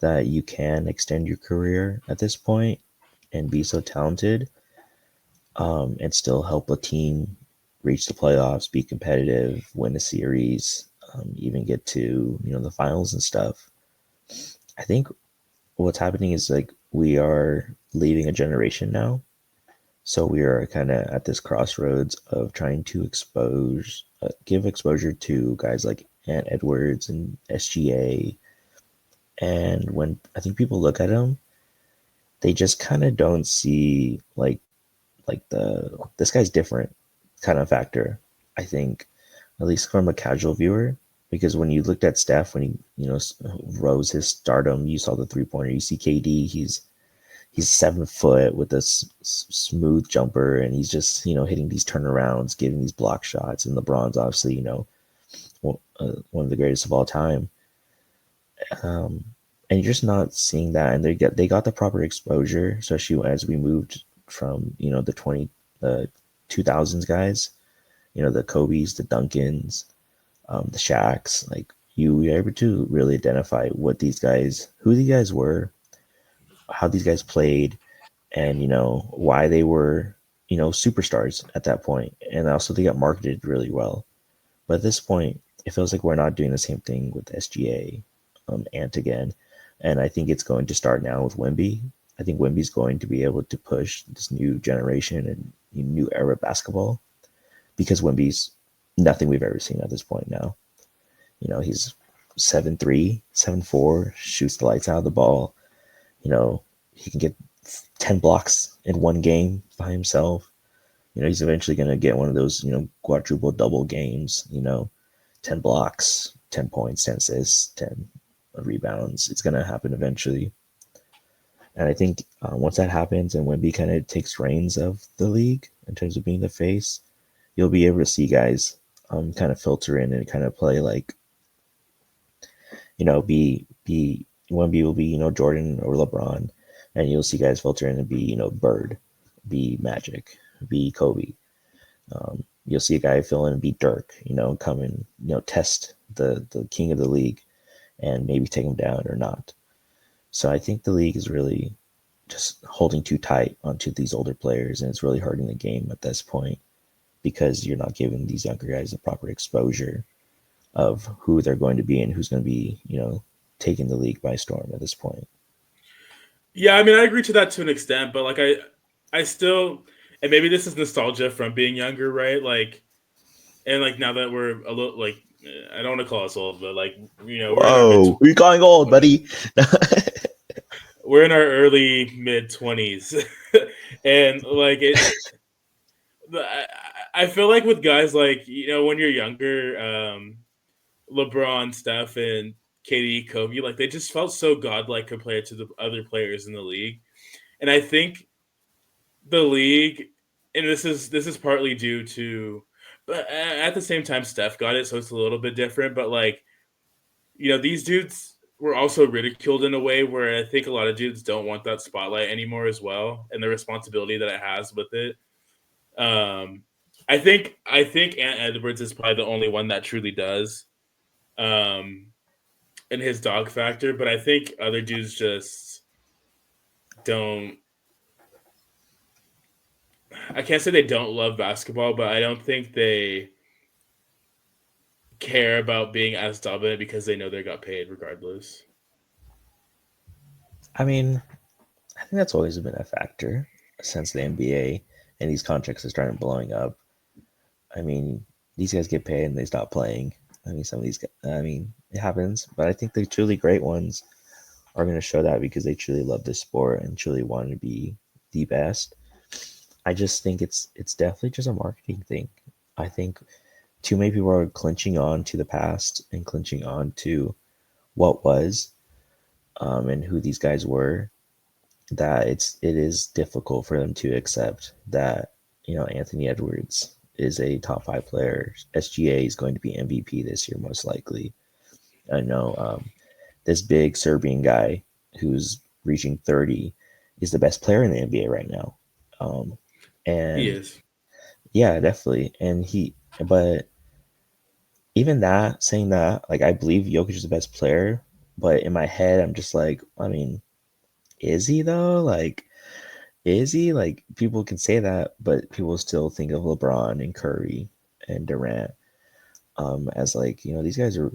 that you can extend your career at this point and be so talented, and still help a team reach the playoffs, be competitive, win a series, even get to, the finals and stuff. I think what's happening is like we are leaving a generation now. So we are kind of at this crossroads of trying to give exposure to guys like Ant Edwards and SGA. And when I think people look at them, they just kind of don't see like the this guy's different kind of factor. I think, at least from a casual viewer, because when you looked at Steph, when he rose his stardom, you saw the 3 pointer. You see KD, he's 7 foot with a smooth jumper, and he's just hitting these turnarounds, giving these block shots. And LeBron's obviously one of the greatest of all time. Um, and you're just not seeing that, and they got the proper exposure, especially as we moved from the 2000s guys, the Kobe's, the Duncans, the Shaqs. Like you were able to really identify who these guys were, how these guys played, and why they were superstars at that point. And also they got marketed really well. But at this point, it feels like we're not doing the same thing with SGA, Ant again. And I think it's going to start now with Wemby. I think Wemby's going to be able to push this new generation and new era of basketball, because Wemby's nothing we've ever seen at this point now. He's 7'3", 7'4", shoots the lights out of the ball. He can get 10 blocks in one game by himself. He's eventually going to get one of those, quadruple double games, 10 blocks, 10 points, 10 assists, 10 rebounds. It's going to happen eventually. And I think once that happens and Wemby kind of takes reins of the league in terms of being the face, you'll be able to see guys kind of filter in and kind of play like, be Wemby will be, Jordan or LeBron, and you'll see guys filter in and be, Bird, be Magic, be Kobe. You'll see a guy fill in and be Dirk, come and, test the king of the league and maybe take him down or not. So I think the league is really just holding too tight onto these older players, and it's really hurting the game at this point, because you're not giving these younger guys the proper exposure of who they're going to be and who's going to be, taking the league by storm at this point. Yeah, I mean, I agree to that to an extent, but like I still, and maybe this is nostalgia from being younger, right? Like, and like now that we're a little like, I don't want to call us old, but like we're in our Whoa, we're going old, buddy. we're in our early mid-20s, and like it. I feel like with guys like when you're younger, LeBron, Steph, and KD, Kobe, like they just felt so godlike compared to the other players in the league. And I think the league, and this is partly due to, but at the same time, Steph got it, so it's a little bit different. But like these dudes were also ridiculed in a way where I think a lot of dudes don't want that spotlight anymore as well, and the responsibility that it has with it. Um, I think Ant Edwards is probably the only one that truly does. Um, in his dog factor, but I think other dudes just don't. I can't say they don't love basketball, but I don't think they care about being as dominant because they know they got paid regardless. I mean, I think that's always been a factor since the NBA and these contracts are starting blowing up. I mean, these guys get paid and they stop playing. I mean, some of these guys, I mean, it happens, but I think the truly great ones are going to show that because they truly love this sport and truly want to be the best. I just think it's definitely just a marketing thing. I think too many people are clinching on to the past and clinching on to what was, and who these guys were, that it is difficult for them to accept that Anthony Edwards is a top 5 player. SGA is going to be MVP this year most likely. I know this big Serbian guy who's reaching 30 is the best player in the NBA right now. He And is. yeah, definitely. But even that, saying that, like I believe Jokic is the best player, but in my head, I'm just like, I mean, is he though? Like, is he? Like, people can say that, but people still think of LeBron and Curry and Durant as like, these guys are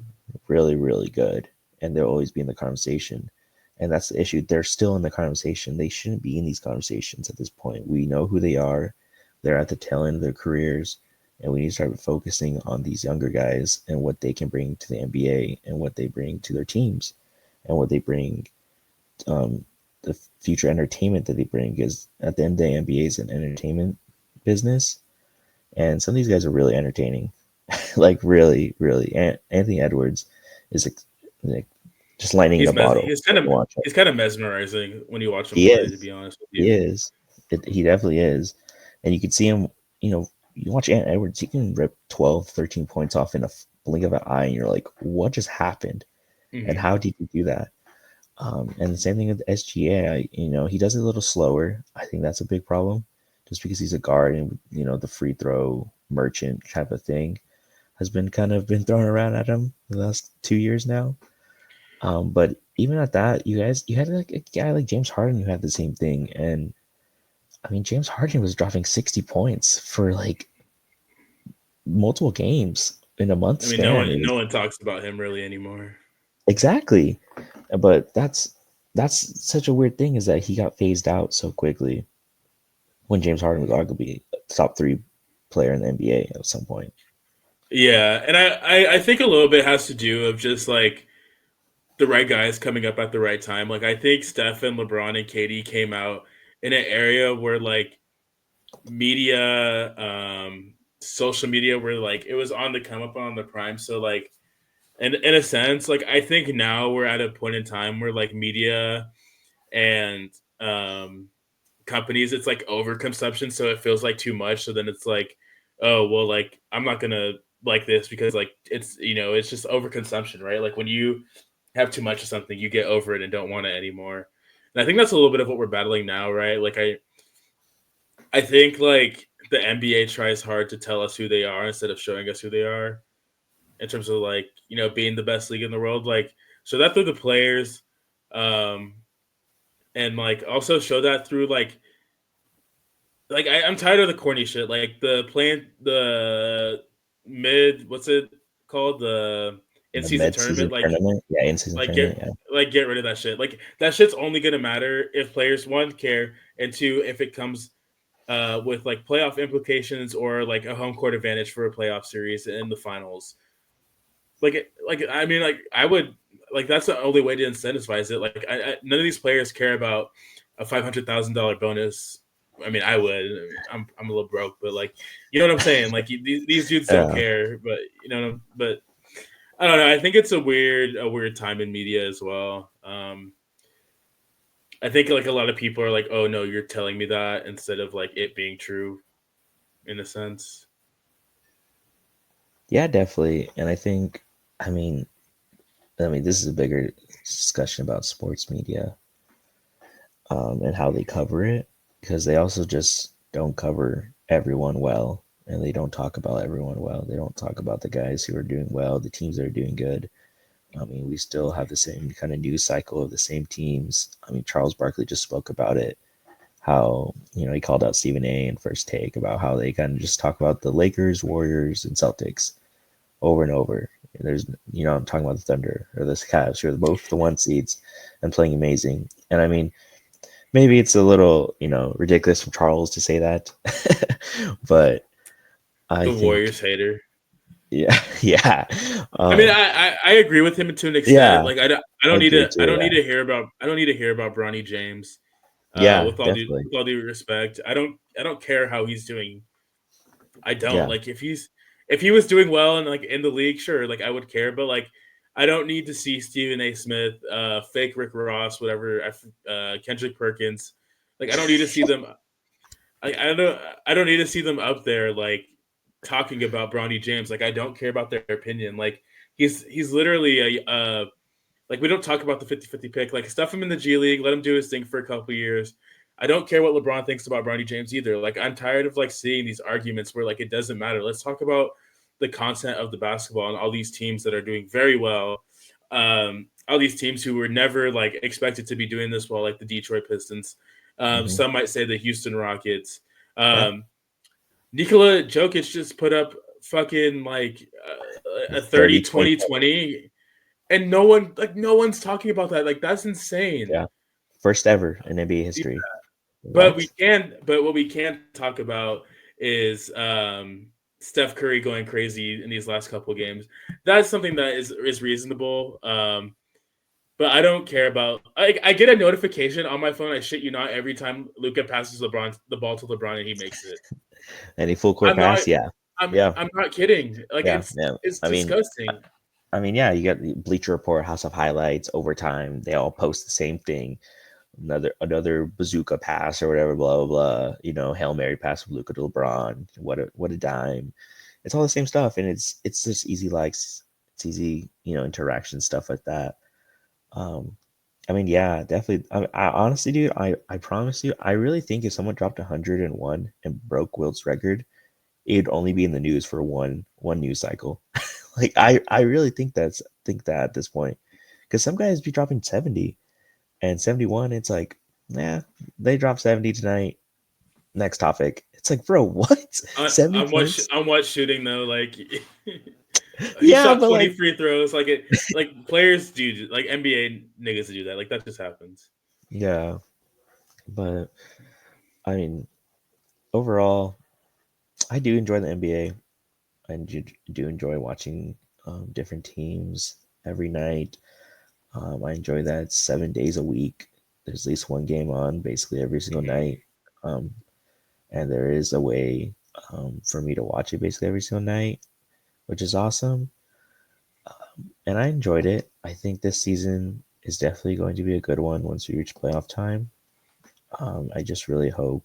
really, really good, and they'll always be in the conversation. And that's the issue. They're still in the conversation. They shouldn't be in these conversations at this point. We know who they are. They're at the tail end of their careers, and we need to start focusing on these younger guys and what they can bring to the NBA and what they bring to their teams and what they bring the future entertainment that they bring, because at the end of the day, NBA is an entertainment business, and some of these guys are really entertaining. Like really, really. Anthony Edwards is like just lightning the bottle. Watch it. He's kind of mesmerizing when you watch him He play. To is. be honest with He you, is. He definitely is. And you can see him, you watch Ant Edwards, he can rip 12, 13 points off in a blink of an eye, and you're like, what just happened? And how did he do that? And the same thing with SGA. He does it a little slower. I think that's a big problem, just because he's a guard, and the free throw merchant type of thing has been thrown around at him the last 2 years now. But even at that, you had like a guy like James Harden who had the same thing, and I mean, James Harden was dropping 60 points for like multiple games in a month I mean, span. no one talks about him really anymore. Exactly. But that's such a weird thing, is that he got phased out so quickly when James Harden was arguably a top 3 player in the NBA at some point. Yeah, and I think a little bit has to do of just like the right guys coming up at the right time. Like I think Steph and LeBron and KD came out in an area where like media, social media were like it was on the come up, on the prime. So like in a sense, like I think now we're at a point in time where like media and companies, it's like overconsumption, so it feels like too much. So then it's like, oh well, like I'm not gonna like this because like it's just overconsumption, right? Like when you have too much of something, you get over it and don't want it anymore. And I think that's a little bit of what we're battling now, right? Like I think like the NBA tries hard to tell us who they are instead of showing us who they are in terms of like, being the best league in the world. Like show that through the players, um, and like also show that through like I'm tired of the corny shit. Like the mid, what's it called? The in The season tournament, mid-season tournament, yeah, in-season like tournament, yeah. get rid of that shit. Like that shit's only gonna matter if players, one, care, and two, if it comes with like playoff implications or like a home court advantage for a playoff series in the finals. Like I mean, like I would like that's the only way to incentivize it. Like none of these players care about a $500,000 bonus. I mean, I would. I'm a little broke, but like, you know what I'm saying? Like these dudes don't Yeah. care, but but I don't know. I think it's a weird time in media as well. I think like a lot of people are like, "Oh no, you're telling me that," instead of like it being true, in a sense. Yeah, definitely. And I mean, this is a bigger discussion about sports media, and how they cover it, because they also just don't cover everyone well, and they don't talk about everyone well. They don't talk about the guys who are doing well, the teams that are doing good. I mean, we still have the same kind of news cycle of the same teams. I mean, Charles Barkley just spoke about it, how, he called out Stephen A in First Take about how they kind of just talk about the Lakers, Warriors, and Celtics over and over. There's, I'm talking about the Thunder or the Cavs, who are both the 1 seeds and playing amazing. And I mean, maybe it's a little, ridiculous for Charles to say that, but I The think, Warriors hater. yeah, yeah, I mean, I agree with him to an extent. yeah, Like I I don't need do to too. Yeah, I don't need to hear about Bronny James. yeah, definitely. With all due respect, I don't care how he's doing. I don't Yeah, like if he was doing well and like in the league, sure, like I would care. But like I don't need to see Stephen A. Smith, fake Rick Ross, whatever, Kendrick Perkins. Like I don't need to see them. I don't need to see them up there like talking about Bronny James. Like I don't care about their opinion. Like he's literally a like we don't talk about the 50-50 pick. Like stuff him in the G League, let him do his thing for a couple years. I don't care what LeBron thinks about Bronny James either. Like I'm tired of like seeing these arguments where like it doesn't matter. Let's talk about the content of the basketball and all these teams that are doing very well. All these teams who were never like expected to be doing this well, like the Detroit Pistons. hmm Some might say the Houston Rockets. yeah. Um, Nikola Jokic just put up fucking like a 30 30, 20 25. 20, and no one's talking about that. Like that's insane. Yeah, first ever in NBA history. But What? what we can't talk about is Steph Curry going crazy in these last couple of games. That's something that is reasonable. but I don't care about. I get a notification on my phone. I shit you not, every time Luca passes LeBron the ball to LeBron and he makes it. Any full court I'm not. pass? Yeah, I'm. yeah, I'm not kidding. Like yeah, yeah. it's I mean, disgusting. yeah, you got the Bleacher Report, House of Highlights, Overtime. They all post the same thing. Another bazooka pass or whatever, blah blah blah. Hail Mary pass from Luca to LeBron. What a dime! It's all the same stuff, and it's just easy likes. It's easy, interaction stuff like that. Um, I mean, yeah, definitely. I honestly, dude, I promise you, I really think if someone dropped 101 and broke Wilt's record, it'd only be in the news for one news cycle. Like I really think that at this point, because some guys be dropping 70 and 71. It's like, nah, they dropped 70 tonight. Next topic. It's like, bro, what? 70 points? I'm what shooting though. Like he Yeah, shot but 20 like, free throws. Like players do, like NBA niggas do that. Like that just happens. yeah, but I mean, overall, I do enjoy the NBA. I do enjoy watching different teams every night. I enjoy that 7 days a week. There's at least one game on basically every single Mhm. night. Um, and there is a way for me to watch it basically every single night, which is awesome. And I enjoyed it. I think this season is definitely going to be a good one once we reach playoff time. I just really hope,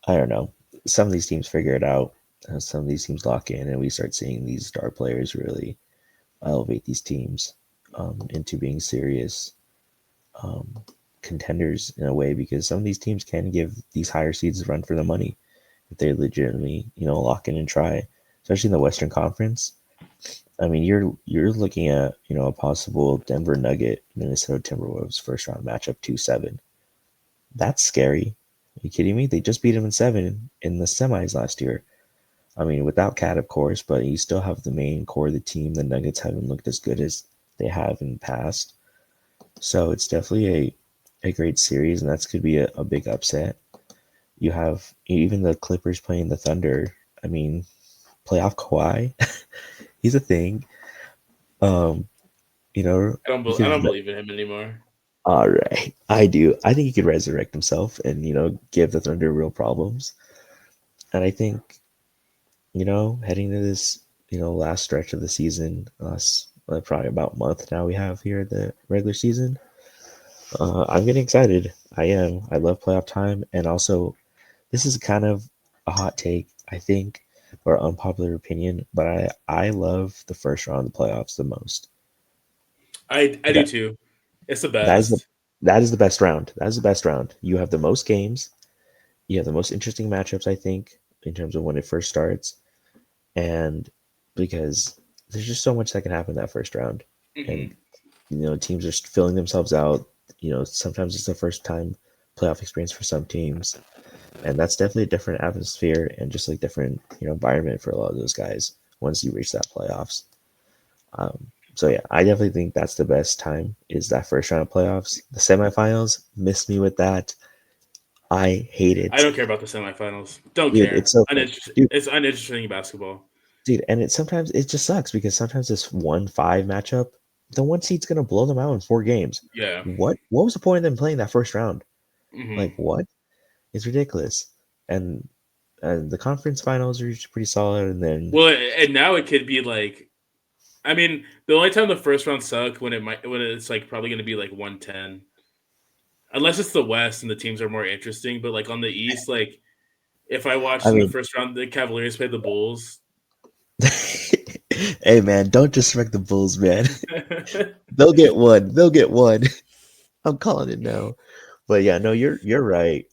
I don't know, some of these teams figure it out. Some of these teams lock in, and we start seeing these star players really elevate these teams into being serious um, contenders in a way, because some of these teams can give these higher seeds a run for the money if they legitimately, lock in and try, especially in the Western Conference. I mean, you're looking at, a possible Denver Nugget Minnesota Timberwolves first round matchup 2-7. That's scary. Are you kidding me? They just beat them in 7 in the semis last year. I mean, without Cat, of course, but you still have the main core of the team. The Nuggets haven't looked as good as they have in the past. So it's definitely a great series, and that's could be a big upset. You have even the Clippers playing the Thunder. I mean, playoff Kawhi, he's a thing. Um, I because don't believe in him anymore. all right, I do. I think he could resurrect himself and give the Thunder real problems. And I think heading to this last stretch of the season, last probably about a month now we have here the regular season. I'm getting excited. I am. I love playoff time, and also this is kind of a hot take, I think, or unpopular opinion, but I love the first round of the playoffs the most. I do That too. It's the that is the best. that is the best round. That is the best round. You have the most games. You have the most interesting matchups, I think, in terms of when it first starts, and because there's just so much that can happen in that first round, and Hmm. teams are filling themselves out. Sometimes it's the first time playoff experience for some teams, and that's definitely a different atmosphere and just like different environment for a lot of those guys once you reach that playoffs. So yeah, I definitely think that's the best time is that first round of playoffs. The semifinals missed me with that. I hate I it, don't care about the semifinals. Don't dude. care. It's so Uninteresting. dude, It's uninteresting basketball. dude, and sometimes it just sucks because sometimes this 1-5 matchup, the one seed's gonna blow them out in 4 games. Yeah. What was the point of them playing that first round? Like Hmm. what? It's ridiculous. And the conference finals are usually pretty solid, and then Well, and now it could be like. I mean, the only time the first round suck when it's like probably going to be like 110, unless it's the West and the teams are more interesting. But like on the East, like if I I watched in the mean, first round the Cavaliers play the Bulls. hey man, don't disrespect the Bulls, man. They'll get one. They'll get one. I'm calling it now. But yeah, no, you're right.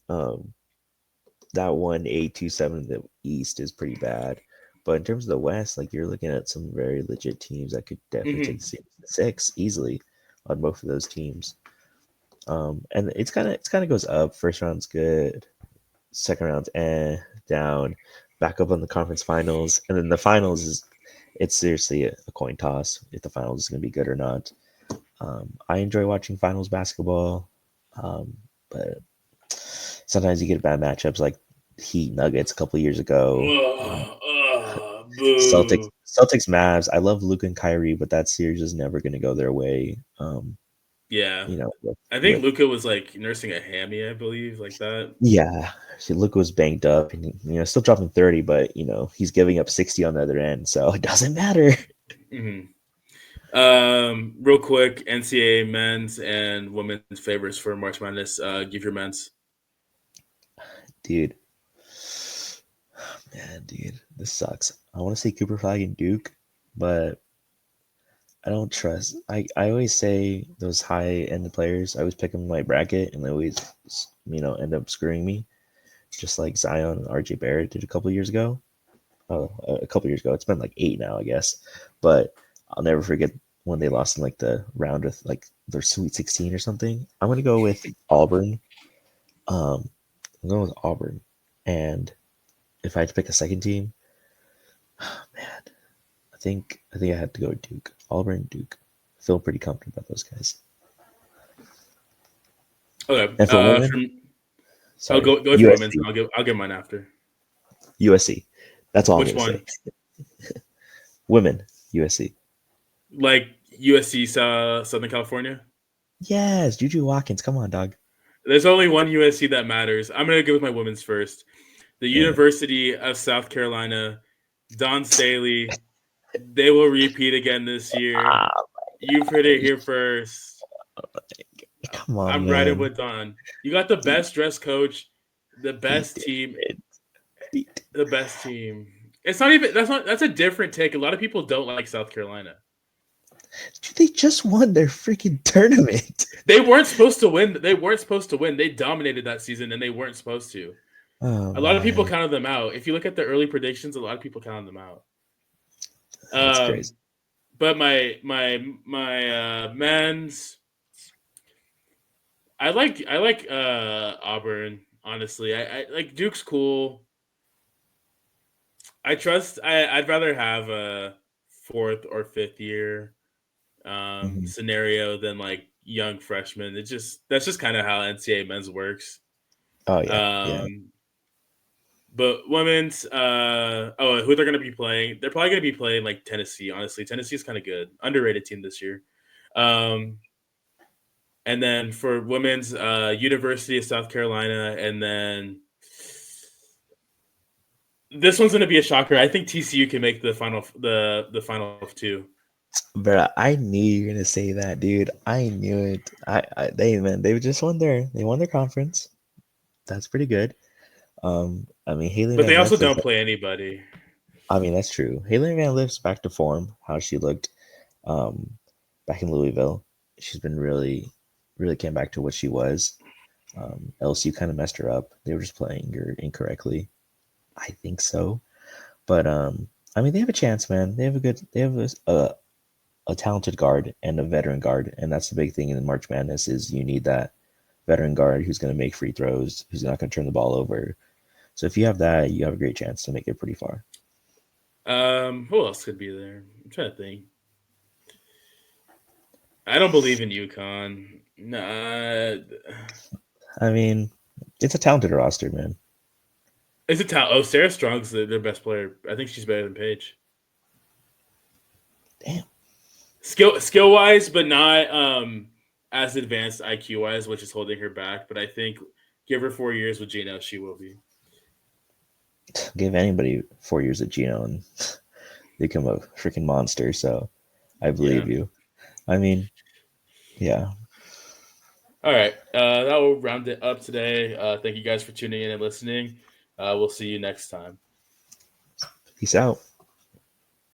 That 1-8-2-7 in the East is pretty bad. But in terms of the West, like you're looking at some very legit teams that could definitely take Hmm. the series to 6 easily on both of those teams. And it's kind of goes up. First round's good, second round's down, back up on the conference finals, and then the finals is it's seriously a coin toss if the finals is going to be good or not. I enjoy watching finals basketball, but sometimes you get bad matchups like Heat Nuggets a couple years ago. Ugh, Boo. Celtics, Mavs. I love Luke and Kyrie, but that series is never going to go their way. Yeah. You know, I think with Luca was like nursing a hammy, I believe, like that. yeah, see, Luke was banged up, and still dropping 30, but he's giving up 60 on the other end, so it doesn't matter. Hmm. Real quick, NCAA men's and women's favorites for March Madness. Give your men's. Dude, man, dude, this sucks. I want to say Cooper Flag and Duke, but I don't trust. I always say those high end players. I always pick them in my bracket, and they always end up screwing me, just like Zion and RJ Barrett did a couple years ago. Oh, a couple years ago. It's been like 8 now, I guess. But I'll never forget when they lost in like the round of like their Sweet 16 or something. I'm gonna go with Auburn. I'm going with Auburn, and if I had to pick a second team, man, I think I had to go with Duke. Auburn, Duke. I feel pretty confident about those guys. Okay. And for women, I'll sorry, go with your women's. USC. I'll give mine after. USC. That's all I'm Which gonna say. one? Women, USC. Like USC Southern California. Yes, Juju Watkins. Come on, dog. There's only one USC that matters. I'm gonna go with my women's first. The Yeah. University of South Carolina, Don Staley. They will repeat again this year. Ah, You've heard it here first. come on, I'm riding man. with Don. You got the He, best dress coach, the he best team, did. He did. the best team. It's not even that's a different take. A lot of people don't like South Carolina. Dude, they just won their freaking tournament. They weren't supposed to win. They weren't supposed to win. They dominated that season and they weren't supposed to. Oh A lot of people man, counted them out. If you look at the early predictions, a lot of people counted them out. that's crazy. But my men's, I like Auburn. Honestly, I like Duke's cool. I'd rather have a fourth or fifth year Mhm. scenario than like young freshmen. That's just kind of how NCAA men's works. Oh yeah, yeah. Um, but women's, who they're gonna be playing? They're probably gonna be playing like Tennessee. Honestly, Tennessee is kind of good, underrated team this year. Um, and then for women's, University of South Carolina, and then this one's gonna be a shocker. I think TCU can make the final of two. Bro, I knew you were gonna say that, dude. I knew it. They just won their conference. That's pretty good. I mean Haley But Van they also Lith is. don't play anybody. I mean that's true. Haley Van Lith's back to form. How she looked, um, back in Louisville. She's been really, really came back to what she was. LSU kind of messed her up. They were just playing her incorrectly. I think so. But I mean they have a chance, man. They have a talented guard and a veteran guard, and that's the big thing in the March Madness is you need that veteran guard who's going to make free throws, who's not going to turn the ball over. So if you have that, you have a great chance to make it pretty far. Who else could be there? I'm trying to think. I don't believe in UConn. Nah, I mean, it's a talented roster, man. is it talent? Oh, Sarah Strong's their best player. I think she's better than Paige. Damn. Skill wise, but not as advanced IQ wise, which is holding her back. But I think give her 4 years with Gino, she will be. Give anybody 4 years of Gino and become a freaking monster. So I Yeah. believe you. I mean, yeah. All right. That will round it up today. Thank you guys for tuning in and listening. We'll see you next time. Peace out.